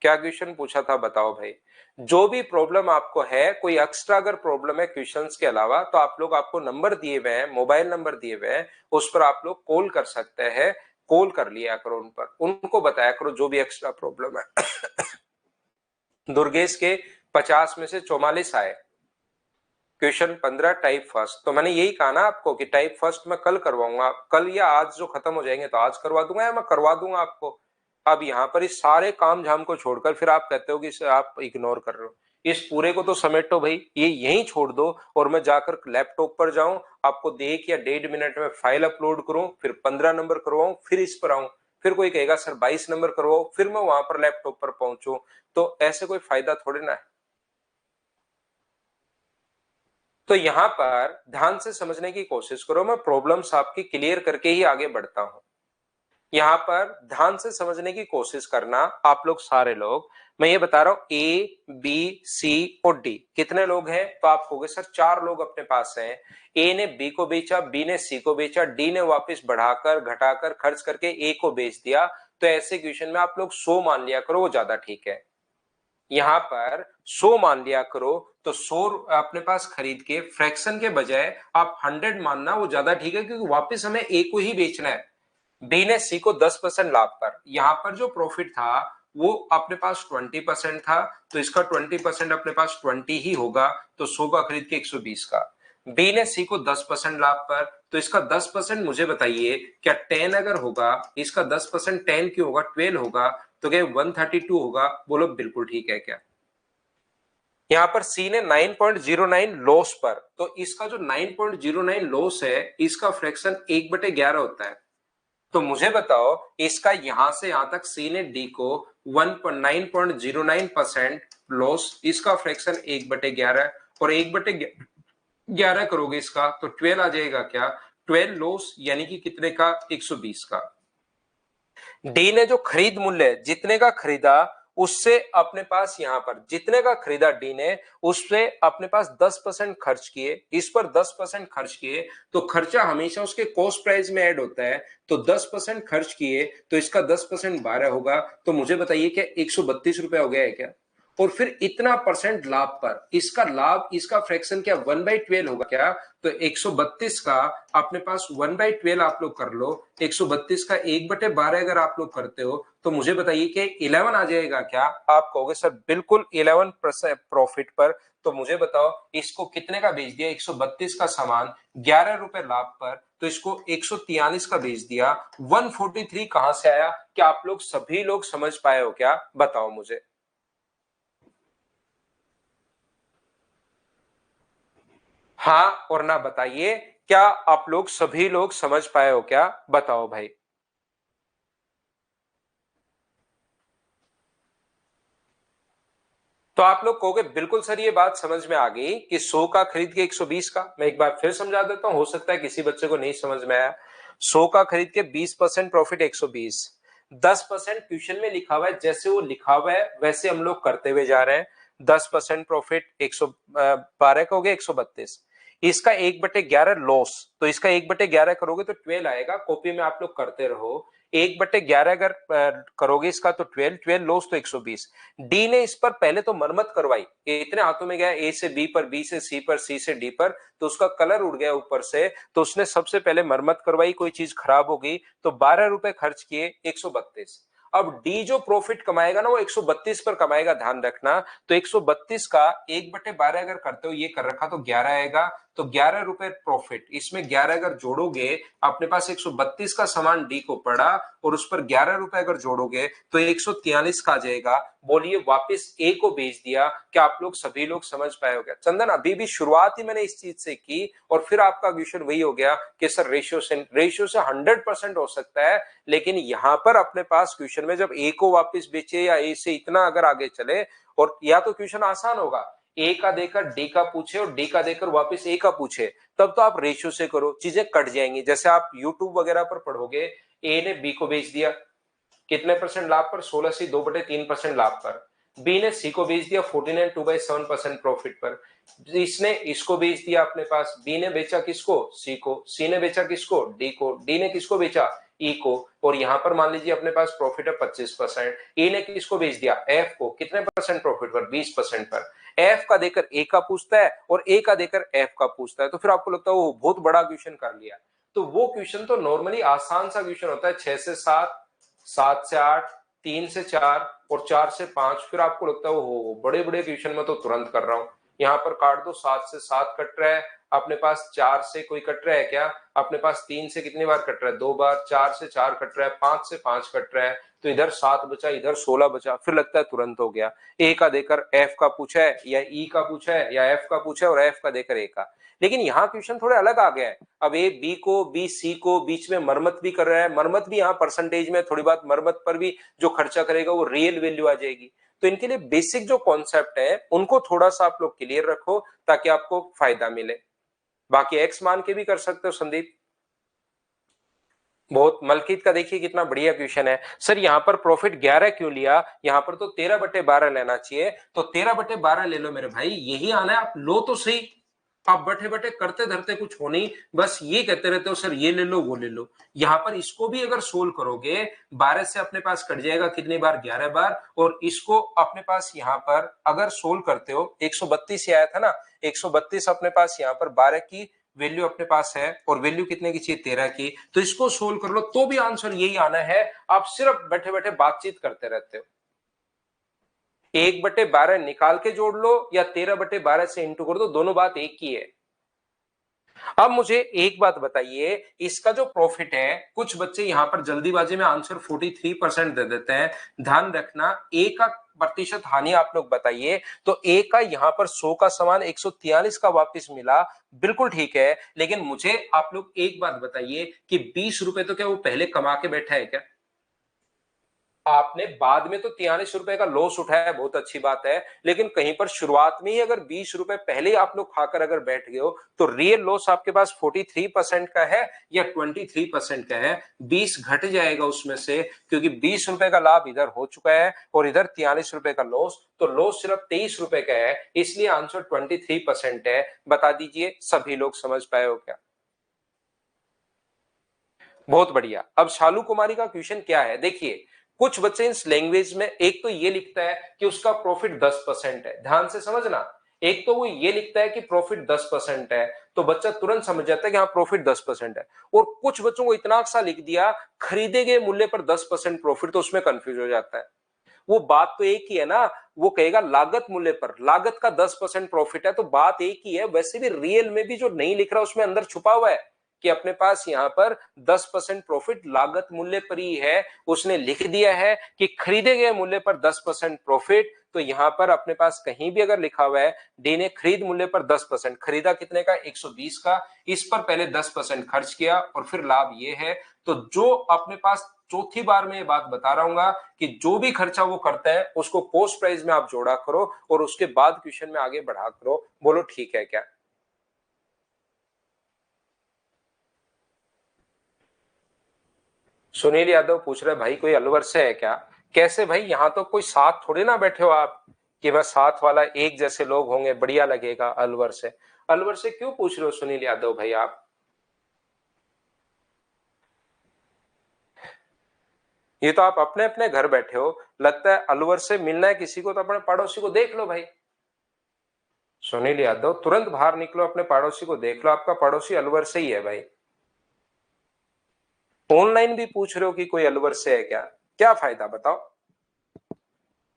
क्या क्वेश्चन पूछा था बताओ भाई। जो भी प्रॉब्लम आपको है, कोई एक्स्ट्रा अगर प्रॉब्लम है क्वेश्चंस के अलावा, तो आप लोग, आपको नंबर दिए हुए हैं, मोबाइल नंबर दिए हुए हैं, उस पर आप लोग कॉल कर सकते हैं। कॉल कर लिया करो उन पर, उनको बताया करो जो भी एक्स्ट्रा प्रॉब्लम है दुर्गेश के 50 में से 44 आए, क्वेश्चन 15 टाइप फर्स्ट। तो मैंने यही कहा ना आपको कि टाइप फर्स्ट मैं कल करवाऊंगा, कल या आज जो खत्म हो जाएंगे तो आज करवा दूंगा, या मैं करवा दूंगा आपको। अब यहाँ पर इस सारे काम झाम को छोड़कर फिर आप कहते हो कि आप इग्नोर कर रहे हो, इस पूरे को तो समेटो भाई, ये यहीं छोड़ दो और मैं जाकर लैपटॉप पर जाऊं, आपको 1 या 1.5 मिनट में फाइल अपलोड करूं, फिर 15 नंबर करवाऊं, फिर इस पर आऊं, फिर कोई कहेगा सर 22 नंबर करवाओ, फिर मैं वहां पर लैपटॉप पर पहुंचू, तो ऐसे कोई फायदा थोड़ी ना है। तो यहां पर ध्यान से समझने की कोशिश करो, मैं प्रॉब्लम्स आपकी क्लियर करके ही आगे बढ़ता हूं। यहां पर ध्यान से समझने की कोशिश करना आप लोग सारे लोग। मैं ये बता रहा हूं ए बी सी और डी कितने लोग हैं, तो आप कहोगे सर 4 लोग अपने पास हैं। ए ने बी को बेचा, बी ने सी को बेचा, डी ने वापस बढ़ाकर घटाकर खर्च करके ए को बेच दिया। तो ऐसे क्वेश्चन में आप लोग 100 मान लिया करो, वो ज्यादा ठीक है। यहां पर 100 मान लिया करो, तो 100 अपने पास खरीद के फ्रैक्शन के बजाय आप 100 मानना, वो ज्यादा ठीक है, क्योंकि वापस हमें ए को ही बेचना है। बी ने सी को 10% लाभ पर, यहां पर जो प्रॉफिट था वो अपने पास 20% था, तो इसका 20% अपने पास 20 ही होगा, तो 100 का खरीद के 120 का। बी ने सी को 10% लाभ पर, तो इसका 10% मुझे बताइए क्या 10 अगर होगा, इसका 10% 10 क्यों होगा, 12 होगा, तो क्या 132 होगा? बोलो बिल्कुल ठीक है क्या? यहां पर सी ने 9.09 लॉस पर, तो इसका जो 9.09 लॉस है, इसका फ्रैक्शन 1/11 होता है। तो मुझे बताओ इसका यहां से यहां तक सी ने डी को 9.09% लॉस, इसका फ्रैक्शन 1/11, और 1/11 करोगे इसका तो 12 आ जाएगा क्या? 12 लॉस यानी कि कितने का? 120 का। डी ने जो खरीद मूल्य जितने का खरीदा, उससे अपने पास यहां पर जितने का खरीदा डी ने, उससे अपने पास 10% खर्च किए, इस पर 10% खर्च किए, तो खर्चा हमेशा उसके कॉस्ट प्राइस में ऐड होता है। तो 10% खर्च किए तो इसका 10% 12 होगा, तो मुझे बताइए क्या 132 रुपए हो गया है क्या? और फिर इतना परसेंट लाभ पर, इसका लाभ, इसका फ्रैक्शन क्या 1/12 होगा क्या? तो 132 का अपने पास 1/12 आप लोग कर लो, 132 का 1/12 अगर आप लोग करते हो, तो मुझे बताइए कि 11 आ जाएगा क्या? आप कहोगे सर बिल्कुल 11% प्रॉफिट पर। तो मुझे बताओ इसको कितने का बेच दिया? 132 का सामान 11 रुपए लाभ पर, तो इसको 143 का बेच दिया। 143 कहां से आया? क्या आप लोग सभी लोग समझ पाए हो क्या? बताओ मुझे। हाँ और ना बताइए, क्या आप लोग सभी लोग समझ पाए हो क्या? बताओ भाई। तो आप लोग कहोगे बिल्कुल सर ये बात समझ में आ गई कि 100 का खरीद के 120 का। मैं एक बार फिर समझा देता हूं, हो सकता है किसी बच्चे को नहीं समझ में आया। 100 का खरीद के 20% प्रॉफिट 120, 10% क्वेश्चन में लिखा हुआ है, जैसे वो लिखा हुआ है वैसे हम लोग करते हुए जा रहे हैं। 10% प्रॉफिट 112 का हो गया 132, इसका 1/11 लॉस, तो इसका 1/11 करोगे तो 12 आएगा। कॉपी में आप लोग करते रहो। 1/11 अगर करोगे इसका तो 12 लॉस तो 120। डी ने इस पर पहले तो मरम्मत करवाई, इतने हाथों में गया ए से बी पर, बी से सी पर, सी से डी पर, तो उसका कलर उड़ गया ऊपर से, तो उसने सबसे पहले मरम्मत करवाई, कोई चीज खराब हो गई तो 12 रुपए खर्च किए, 132। अब डी जो प्रॉफिट कमाएगा ना वो 132 पर कमाएगा, ध्यान रखना। तो 132 का 1/12 अगर करते हो, ये कर रखा तो 11 आएगा, तो 11 रुपए प्रॉफिट। इसमें 11 अगर जोड़ोगे, अपने पास 132 का सामान डी को पड़ा और उस पर 11 रुपए अगर जोड़ोगे तो 143 का आ जाएगा। बोलिए वापस ए को भेज दिया। क्या आप लोग सभी लोग समझ पाए हो? गया चंदन, अभी भी शुरुआत ही मैंने इस चीज से की और फिर आपका क्वेश्चन वही हो गया कि सर रेशियो से 100% हो सकता है, लेकिन यहां पर अपने पास क्वेश्चन में जब ए को वापस बेचे या ए से इतना अगर आगे चले, और या तो क्वेश्चन आसान होगा, ए का देकर डी का पूछे और डी का देकर वापस ए का पूछे, तब तो आप रेशियो से करो, चीजें कट जाएंगी। जैसे आप यूट्यूब वगैरह पर पढ़ोगे, ए ने बी को बेच दिया कितने परसेंट लाभ पर, 16 से 2/3% लाभ पर। बी ने सी को बेच दिया 14 एंड 2/7% प्रॉफिट पर। इसने इसको बेच दिया अपने पास, बी ने बेचा किसको, सी को, सी ने बेचा किसको, डी को, डी ने किसको बेचा, ई को, और यहां पर मान लीजिए अपने पास प्रॉफिट है 25%। ए ने किसको बेच दिया, एफ को, कितने परसेंट प्रॉफिट पर, 20% पर। एफ का देकर ए का पूछता है और ए का देकर एफ का पूछता है, तो फिर आपको लगता है वो बहुत बड़ा क्वेश्चन कर लिया। तो वो क्वेश्चन तो नॉर्मली आसान सा क्वेश्चन होता है, 6 से 7, 7 से 8, 3 से 4 और 4 से 5। फिर आपको लगता है वो बड़े बड़े क्वेश्चन में तो तुरंत कर रहा हूं। यहाँ पर काट दो, 7 से 7 कट रहा है अपने पास, 4 से कोई कट रहा है क्या, अपने पास 3 से कितनी बार कट रहा है, 2 बार, 4 से 4 कट रहा है, 5 से 5 कट रहा है, तो इधर 7 बचा, इधर 16 बचा। फिर लगता है तुरंत हो गया। ए का देकर एफ का पूछा है या ई का पूछा है या एफ का पूछा है और एफ का देकर ए का। लेकिन यहाँ क्वेश्चन थोड़े अलग आ गया है। अब ए बी को, बी सी को बीच में मरम्मत भी कर रहा है, मरम्मत भी यहाँ परसेंटेज में, थोड़ी बात मरम्मत पर भी जो खर्चा करेगा वो रियल वैल्यू आ जाएगी। तो इनके लिए बेसिक जो कॉन्सेप्ट है उनको थोड़ा सा आप लोग क्लियर रखो ताकि आपको फायदा मिले। बाकी एक्स मान के भी कर सकते हो संदीप। बहुत मलकीत का देखिए कितना बढ़िया क्वेश्चन है। सर यहाँ पर प्रॉफिट 11 क्यों लिया, यहाँ पर तो 13/12 लेना चाहिए। तो 13/12 ले लो मेरे भाई, यही आना है, आप लो तो सही। आप बैठे बैठे करते धरते कुछ हो नहीं, बस ये कहते रहते हो सर ये ले लो वो ले लो। यहाँ पर इसको भी अगर सोल्व करोगे, 12 से अपने पास कट जाएगा कितनी बार, 11 बार, और इसको अपने पास यहाँ पर अगर सोल्व करते हो 132 आया था ना, 132 अपने पास यहाँ पर 12 की वैल्यू अपने पास है और वैल्यू कितने की चाहिए, 13 की। तो इसको सोल्व कर लो तो भी आंसर यही आना है। आप सिर्फ बैठे बैठे बातचीत करते रहते हो। 1/12 निकाल के जोड़ लो या 13/12 से इंटू कर दो, दोनों बात एक ही है। अब मुझे एक बात बताइए, इसका जो प्रॉफिट है, कुछ बच्चे यहां पर जल्दीबाजी में आंसर 43% दे देते हैं। ध्यान रखना, ए का प्रतिशत हानि आप लोग बताइए। तो ए का यहां पर 100 का सामान 143 का वापस मिला, बिल्कुल ठीक है। लेकिन मुझे आप लोग एक बात बताइए कि 20 रुपए तो क्या वो पहले कमा के बैठा है क्या? आपने बाद में तो 43 रुपए का लॉस उठाया, बहुत अच्छी बात है, लेकिन कहीं पर शुरुआत में ही अगर 20 रुपए पहले आप लोग खाकर अगर बैठ गए हो, तो रियल लॉस आपके पास 43% का है या 23% का है? 20 घट जाएगा उसमें से, क्योंकि 20 रुपए का लाभ इधर हो चुका है और इधर 43 रुपए का लॉस, तो लॉस सिर्फ 23 रुपए का है, इसलिए आंसर 23% है। बता दीजिए सभी लोग समझ पाए हो क्या? बहुत बढ़िया। अब शालू कुमारी का क्वेश्चन क्या है, देखिए कुछ बच्चे इस लैंग्वेज में एक तो ये लिखता है कि उसका प्रॉफिट 10% है, ध्यान से समझना। एक तो वो ये लिखता है कि प्रॉफिट 10% है, तो बच्चा तुरंत समझ जाता है कि हाँ प्रॉफिट 10% है। और कुछ बच्चों को इतना सा लिख दिया, खरीदे गए मूल्य पर 10% प्रॉफिट, तो उसमें कंफ्यूज हो जाता है। वो बात तो एक ही है ना, वो कहेगा लागत मूल्य पर, लागत का 10% प्रॉफिट है, तो बात एक ही है। वैसे भी रियल में भी जो नहीं लिख रहा उसमें अंदर छुपा हुआ है कि अपने पास यहाँ पर 10% प्रॉफिट लागत मूल्य पर ही है। उसने लिख दिया है कि खरीदे गए मूल्य पर 10% प्रॉफिट, तो यहाँ पर अपने पास कहीं भी अगर लिखा हुआ है डी ने खरीद मूल्य पर 10%, खरीदा कितने का, 120 का, इस पर पहले 10% खर्च किया और फिर लाभ ये है। तो जो अपने पास चौथी बार में ये बात बता रहा हूं कि जो भी खर्चा वो करता है उसको कॉस्ट प्राइस में आप जोड़ा करो और उसके बाद क्वेश्चन में आगे बढ़ा करो। बोलो ठीक है क्या? सुनील यादव पूछ रहे भाई कोई अलवर से है क्या? कैसे भाई, यहाँ तो कोई साथ थोड़े ना बैठे हो आप कि बस साथ वाला एक जैसे लोग होंगे बढ़िया लगेगा अलवर से। अलवर से क्यों पूछ रहे हो सुनील यादव भाई आप? ये तो आप अपने अपने घर बैठे हो, लगता है अलवर से मिलना है किसी को तो अपने पड़ोसी को देख लो भाई। सुनील यादव तुरंत बाहर निकलो, अपने पड़ोसी को देख लो, आपका पड़ोसी अलवर से ही है भाई। ऑनलाइन भी पूछ रहे हो कि कोई अलवर से है क्या? क्या फायदा बताओ?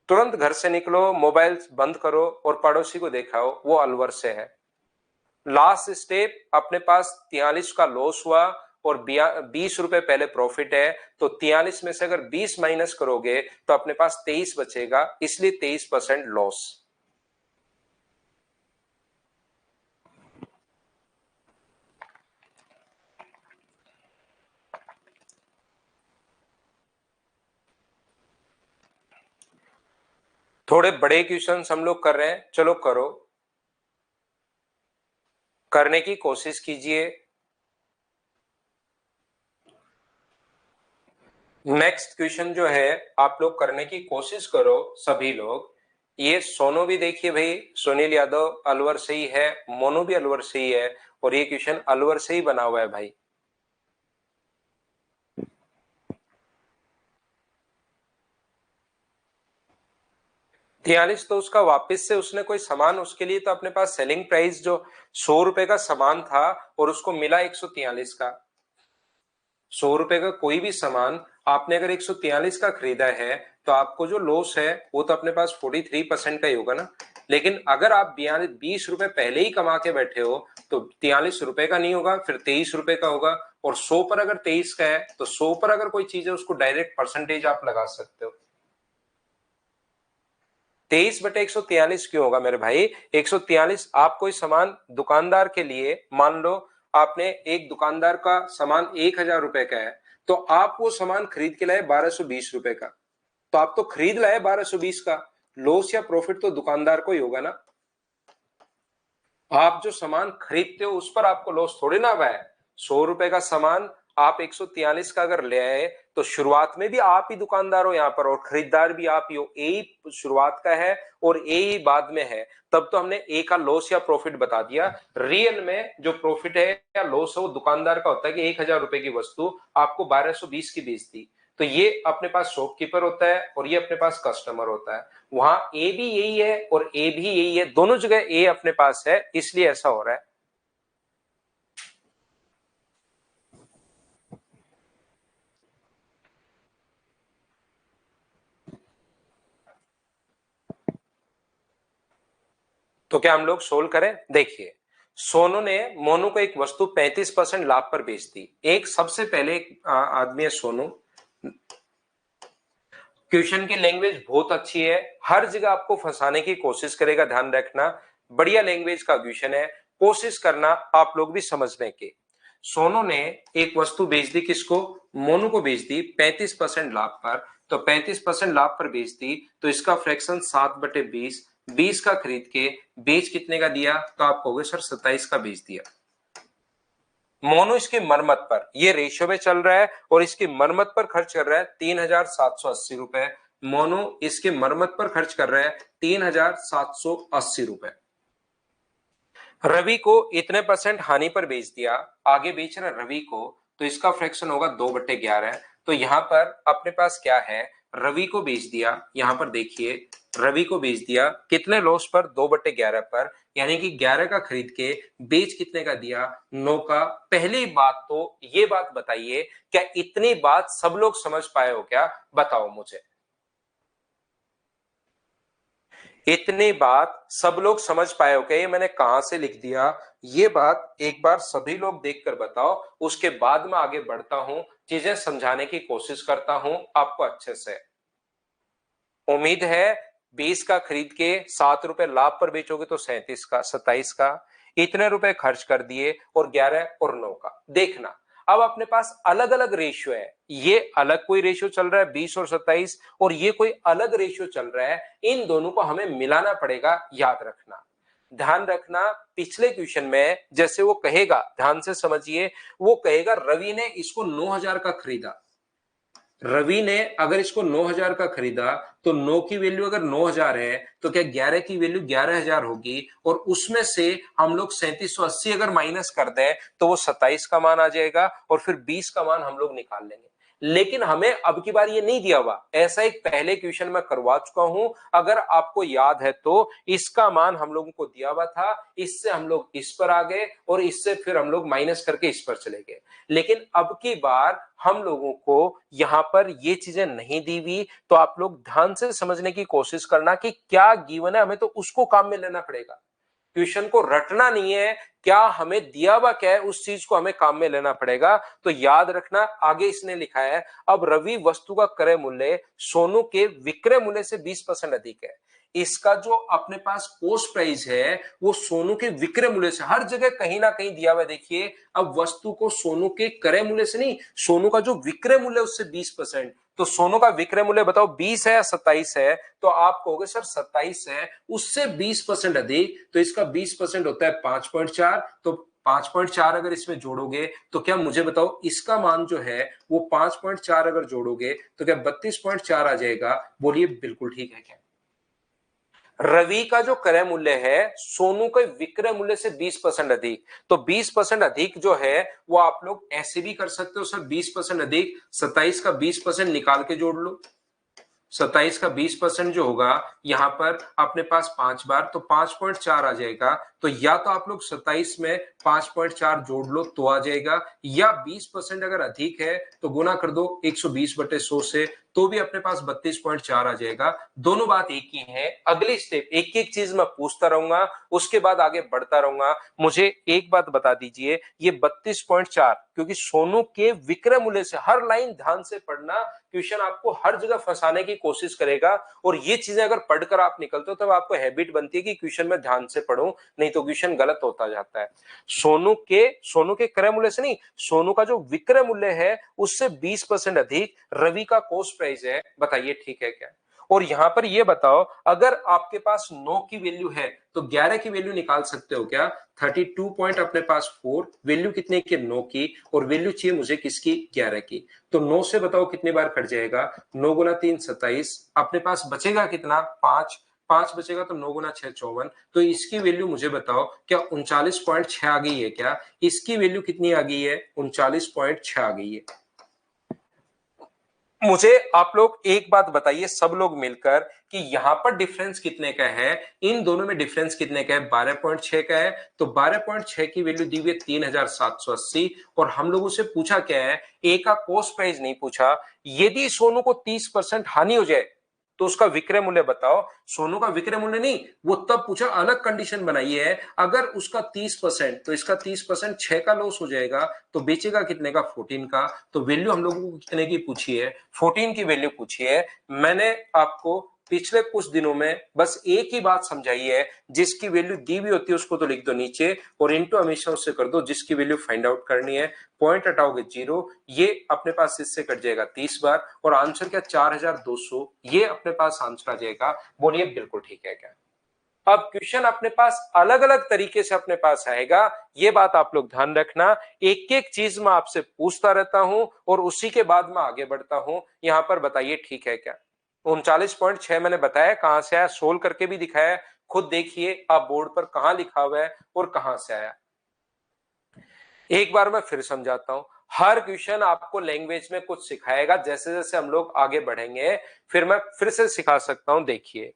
तुरंत घर से निकलो, मोबाइल बंद करो और पड़ोसी को दिखाओ वो अलवर से है। लास्ट स्टेप, अपने पास 43 का लॉस हुआ और 20 रुपए पहले प्रॉफिट है, तो 43 में से अगर 20 माइनस करोगे तो अपने पास 23 बचेगा, इसलिए 23% लॉस। थोड़े बड़े क्वेश्चंस हम लोग कर रहे हैं, चलो करो, करने की कोशिश कीजिए। नेक्स्ट क्वेश्चन जो है आप लोग करने की कोशिश करो सभी लोग। ये सोनू भी देखिए भाई, सुनील यादव अलवर से ही है, मोनू भी अलवर से ही है, और ये क्वेश्चन अलवर से ही बना हुआ है भाई। 43 तो उसका वापस से उसने कोई सामान, उसके लिए तो अपने पास सेलिंग प्राइस जो 100 रुपए का सामान था और उसको मिला 143 का। 100 रुपए का कोई भी सामान आपने अगर 143 का खरीदा है तो आपको जो लॉस है वो तो अपने पास 43% का ही होगा ना। लेकिन अगर आप 20 रुपए पहले ही कमा के बैठे हो तो 43 रुपए का नहीं होगा, फिर 23 रुपए का होगा। और 100 पर अगर 23 का है तो 100 पर अगर कोई चीज है उसको डायरेक्ट परसेंटेज आप लगा सकते हो। 23/143 क्यों होगा मेरे भाई? 143 आप कोई सामान दुकानदार के लिए, मान लो आपने एक दुकानदार का सामान 1000 रुपए का है, तो आप वो सामान खरीद के लाए 1220 रुपए का, तो आप तो खरीद लाए 1220 का, लॉस या प्रॉफिट तो दुकानदार को ही होगा ना। आप जो सामान खरीदते हो उस पर आपको लॉस थोड़ी ना हुआ है। 100 रुपए का सामान आप 143 का अगर ले आए तो शुरुआत में भी आप ही दुकानदार हो यहाँ पर और खरीदार भी आप ही हो। ए ही शुरुआत का है और ए ही बाद में है, तब तो हमने ए का लॉस या प्रॉफिट बता दिया। रियल में जो प्रॉफिट है या लॉस है वो दुकानदार का होता है कि 1000 रुपए की वस्तु आपको 1220 की बेच दी, तो ये अपने पास शॉपकीपर होता है और ये अपने पास कस्टमर होता है। वहां ए भी यही है और ए भी यही है, दोनों जगह ए अपने पास है, इसलिए ऐसा हो रहा है। तो क्या हम लोग सोल्व करें? देखिए, सोनू ने मोनू को एक वस्तु 35% लाभ पर बेच दी। एक सबसे पहले एक आदमी है सोनू। क्वेश्चन की लैंग्वेज बहुत अच्छी है, हर जगह आपको फंसाने की कोशिश करेगा, ध्यान रखना। बढ़िया लैंग्वेज का क्वेश्चन है, कोशिश करना आप लोग भी समझने की। सोनू ने एक वस्तु बेच दी, किसको? मोनू को बेच दी 35% लाभ पर। तो 35% लाभ पर बेच दी तो इसका फ्रैक्शन 7/20, 20 का खरीद के बेच कितने का दिया? तो आप कहोगे सर 27 का बेच दिया। मोनू इसकी मरम्मत पर, ये रेशियो में चल रहा है और इसकी मरम्मत पर खर्च कर रहा है 3780 रुपए। मोनू इसकी मरम्मत पर खर्च कर रहा है 3780 रुपए। रवि को इतने परसेंट हानि पर बेच दिया, आगे बेच रहा है रवि को, तो इसका फ्रैक्शन होगा 2/11। तो यहां पर अपने पास क्या है? रवि को बेच दिया, यहां पर देखिए रवि को बेच दिया कितने लॉस पर? 2/11 पर, यानी कि 11 का खरीद के बेच कितने का दिया? 9 का। पहली बात तो ये बात बताइए, क्या इतनी बात सब लोग समझ पाए हो क्या? बताओ मुझे, इतनी बात सब लोग समझ पाए हो क्या? ये मैंने कहां से लिख दिया, ये बात एक बार सभी लोग देखकर बताओ, उसके बाद मैं आगे बढ़ता हूं, चीजें समझाने की कोशिश करता हूं आपको अच्छे से। उम्मीद है 20 का खरीद के 7 रुपए लाभ पर बेचोगे तो 37 का, 27 का, इतने रुपए खर्च कर दिए और 11 और 9 का। देखना, अब अपने पास अलग अलग रेशियो है, ये अलग कोई रेशियो चल रहा है 20 और 27, और ये कोई अलग रेशियो चल रहा है, इन दोनों को हमें मिलाना पड़ेगा, याद रखना। ध्यान रखना, पिछले क्वेश्चन में जैसे वो कहेगा, ध्यान से समझिए, वो कहेगा रवि ने इसको 9000 का खरीदा, रवि ने अगर इसको 9,000 का खरीदा तो 9 की वैल्यू अगर 9,000 है तो क्या 11 की वैल्यू 11,000 होगी, और उसमें से हम लोग 3780 अगर माइनस कर दें तो वो 27 का मान आ जाएगा, और फिर 20 का मान हम लोग निकाल लेंगे। लेकिन हमें अब की बार ये नहीं दिया हुआ, ऐसा एक पहले क्वेश्चन में करवा चुका हूं, अगर आपको याद है तो इसका मान हम लोगों को दिया हुआ था, इससे हम लोग इस पर आ गए और इससे फिर हम लोग माइनस करके इस पर चले गए। लेकिन अब की बार हम लोगों को यहां पर ये चीजें नहीं दी हुई, तो आप लोग ध्यान से समझने की कोशिश करना कि क्या गिवन है, हमें तो उसको काम में लेना पड़ेगा। क्वेश्चन को रटना नहीं है, क्या हमें दिया हुआ क्या है उस चीज को हमें काम में लेना पड़ेगा। तो याद रखना, आगे इसने लिखा है, अब रवि वस्तु का क्रय मूल्य सोनू के विक्रय मूल्य से 20% अधिक है। इसका जो अपने पास कॉस्ट प्राइस है वो सोनू के विक्रय मूल्य से, हर जगह कहीं ना कहीं दिया हुआ है। देखिए, अब वस्तु को सोनू के क्रय मूल्य से नहीं, सोनू का जो विक्रय मूल्य उससे 20%। तो सोनू का विक्रय मूल्य बताओ 20 है या 27 है, तो आप कहोगे सर 27 है, उससे 20% अधिक, तो इसका 20% होता है 5.4, तो 5.4 अगर इसमें जोड़ोगे तो क्या मुझे बताओ इसका मान जो है वो 5.4 अगर जोड़ोगे तो क्या 32.4 आ जाएगा। बोलिए बिल्कुल ठीक है क्या। रवि का जो क्रय मूल्य है सोनू के विक्रय मूल्य से 20% अधिक, तो 20% अधिक जो है वो आप लोग ऐसे भी कर सकते हो सर, 20% अधिक 27 का 20% निकाल के जोड़ लो। 27 का 20% जो होगा यहां पर अपने पास 5 बार, तो 5.4 आ जाएगा। तो या तो आप लोग 27 में 5.4 जोड़ लो तो आ जाएगा, या 20% अगर अधिक है तो गुना कर दो 120/100 से, तो भी अपने पास 32.4 आ जाएगा। दोनों बात एक ही है। अगली स्टेप एक एक चीज मैं पूछता रहूंगा, उसके बाद आगे बढ़ता रहूंगा। मुझे एक बात बता दीजिए, ये 32.4 क्योंकि सोनू के विक्रय मूल्य से, हर लाइन ध्यान से पढ़ना, क्वेश्चन आपको हर जगह फंसाने की कोशिश करेगा, और ये चीजें अगर पढ़कर आप निकलते हो तब आपको हैबिट बनती है कि क्वेश्चन में ध्यान से पढ़ो, नहीं तो क्वेश्चन गलत होता जाता है। सोनू के क्रय मूल्य से नहीं, सोनू का जो विक्रय मूल्य है उससे 20% अधिक रवि का कॉस्ट प्राइस है। बताइए ठीक है क्या। और यहां पर ये बताओ, अगर आपके पास 9 की वैल्यू है तो 11 की वैल्यू निकाल सकते हो क्या। 32 पॉइंट अपने पास 4, वैल्यू कितने की 9 की, और वैल्यू चाहिए मुझे किसकी 11 की। तो 9 से बताओ कितनी बार कट जाएगा, 9 गुना 3 27, अपने पास बचेगा कितना 5, 5 बचेगा तो 9 गुना 6 54। तो इसकी वैल्यू मुझे बताओ क्या 39.6 आ गई है क्या। इसकी वैल्यू कितनी आ गई है 39.6 आ गई है। मुझे आप लोग एक बात बताइए सब लोग मिलकर कि यहां पर डिफरेंस कितने का है, इन दोनों में डिफरेंस कितने का है, 12.6 का है। तो 12.6 की वैल्यू दी हुई है 3780, और हम लोगों से पूछा क्या है, ए का कॉस्ट प्राइस नहीं पूछा। यदि सोनू को 30% हानि हो जाए तो उसका विक्रय मूल्य बताओ। सोनू का विक्रय मूल्य नहीं, वो तब पूछा, अलग कंडीशन बनाई है, अगर उसका 30%, तो इसका 30% 6 का लॉस हो जाएगा, तो बेचेगा कितने का 14 का। तो वैल्यू हम लोगों को कितने की पूछी है, 14 की वैल्यू पूछी है। मैंने आपको पिछले कुछ दिनों में बस एक ही बात समझाई है, जिसकी वैल्यू दी हुई होती है उसको तो लिख दो नीचे, और इनटू हमेशा उससे कर दो जिसकी वैल्यू फाइंड आउट करनी है। पॉइंट हटाओगे 0, ये अपने पास इससे कट जाएगा 30 बार, और आंसर क्या 4200, ये अपने पास आंसर आ जाएगा। बोलिए बिल्कुल ठीक है क्या। अब क्वेश्चन अपने पास अलग अलग तरीके से अपने पास आएगा, ये बात आप लोग ध्यान रखना। एक एक चीज मैं आपसे पूछता रहता हूं और उसी के बाद मैं आगे बढ़ता हूं। यहां पर बताइए ठीक है क्या। 39.6 मैंने बताया कहां से आया, सोल्व करके भी दिखाया, खुद देखिए आप बोर्ड पर कहां लिखा हुआ है और कहां से आया। एक बार मैं फिर समझाता हूं, हर क्वेश्चन आपको लैंग्वेज में कुछ सिखाएगा, जैसे जैसे हम लोग आगे बढ़ेंगे फिर मैं फिर से सिखा सकता हूं। देखिए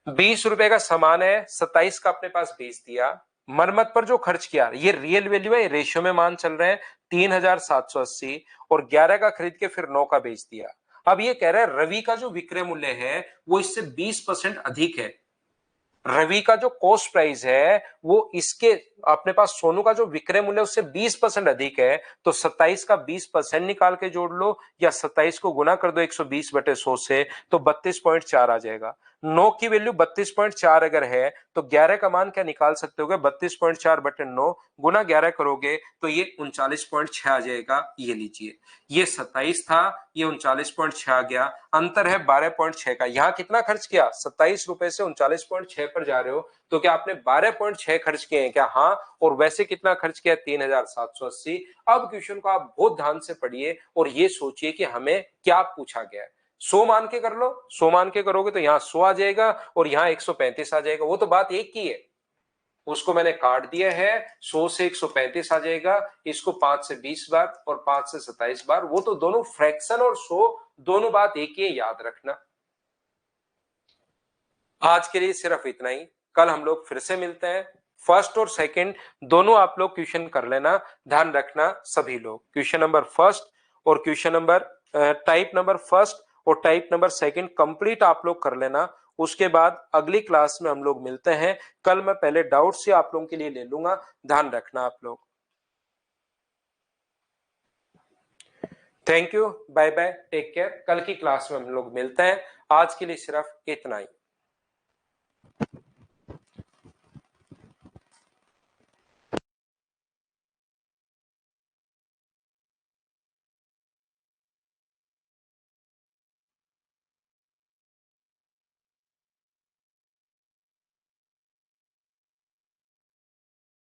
20 रुपए का सामान है, 27 का अपने पास बेच दिया। मरम्मत पर जो खर्च किया, ये रियल वैल्यू है, रेशियो में मान चल रहे हैं 3780, और 11 का खरीद के फिर 9 का बेच दिया। अब ये कह रहा है रवि का जो विक्रय मूल्य है वो इससे 20% अधिक है। रवि का जो कॉस्ट प्राइस है वो इसके, अपने पास सोनू का जो विक्रय मूल्य उससे 20% अधिक है। तो 27 का 20% निकाल के जोड़ लो, या 27 को गुना कर दो 120/100 से, तो 32.4 आ जाएगा। 9 की वैल्यू 32.4 अगर है तो 11 का मान क्या निकाल सकते हो, 32.4 बटे 9 गुना 11 करोगे तो ये 39.6 आ जाएगा। ये लीजिए, ये 27 था, ये 39.6 आ गया, अंतर है 12.6 का। यहाँ कितना खर्च किया, 27 रुपए से 39.6 पर जा रहे हो, तो क्या आपने 12.6 खर्च किए हैं क्या? हाँ। और वैसे कितना खर्च किया, 3780। अब क्वेश्चन को आप बहुत ध्यान से पढ़िए और ये सोचिए कि हमें क्या पूछा गया है। 100 मान के कर लो, 100 मान के करोगे तो यहाँ 100 आ जाएगा और यहाँ 135 आ जाएगा, वो तो बात एक ही है। उसको मैंने काट दिया है, 100 से 135 आ जाएगा, इसको 5 से 20 बार और 5 से 27 बार, वो तो दोनों फ्रैक्शन और 100 दोनों बात एक ही है, याद रखना। आज के लिए सिर्फ इतना ही, कल हम लोग फिर से मिलते हैं। फर्स्ट और सेकंड दोनों आप लोग क्वेश्चन कर लेना, ध्यान रखना सभी लोग। क्वेश्चन नंबर फर्स्ट और question number type number first और टाइप नंबर सेकंड कंप्लीट आप लोग कर लेना। उसके बाद अगली क्लास में हम लोग मिलते हैं। कल मैं पहले डाउट से आप लोगों के लिए ले लूंगा, ध्यान रखना आप लोग। Thank you, bye bye, take care. कल की क्लास में हम लोग मिलते हैं। आज के लिए सिर्फ इतना ही।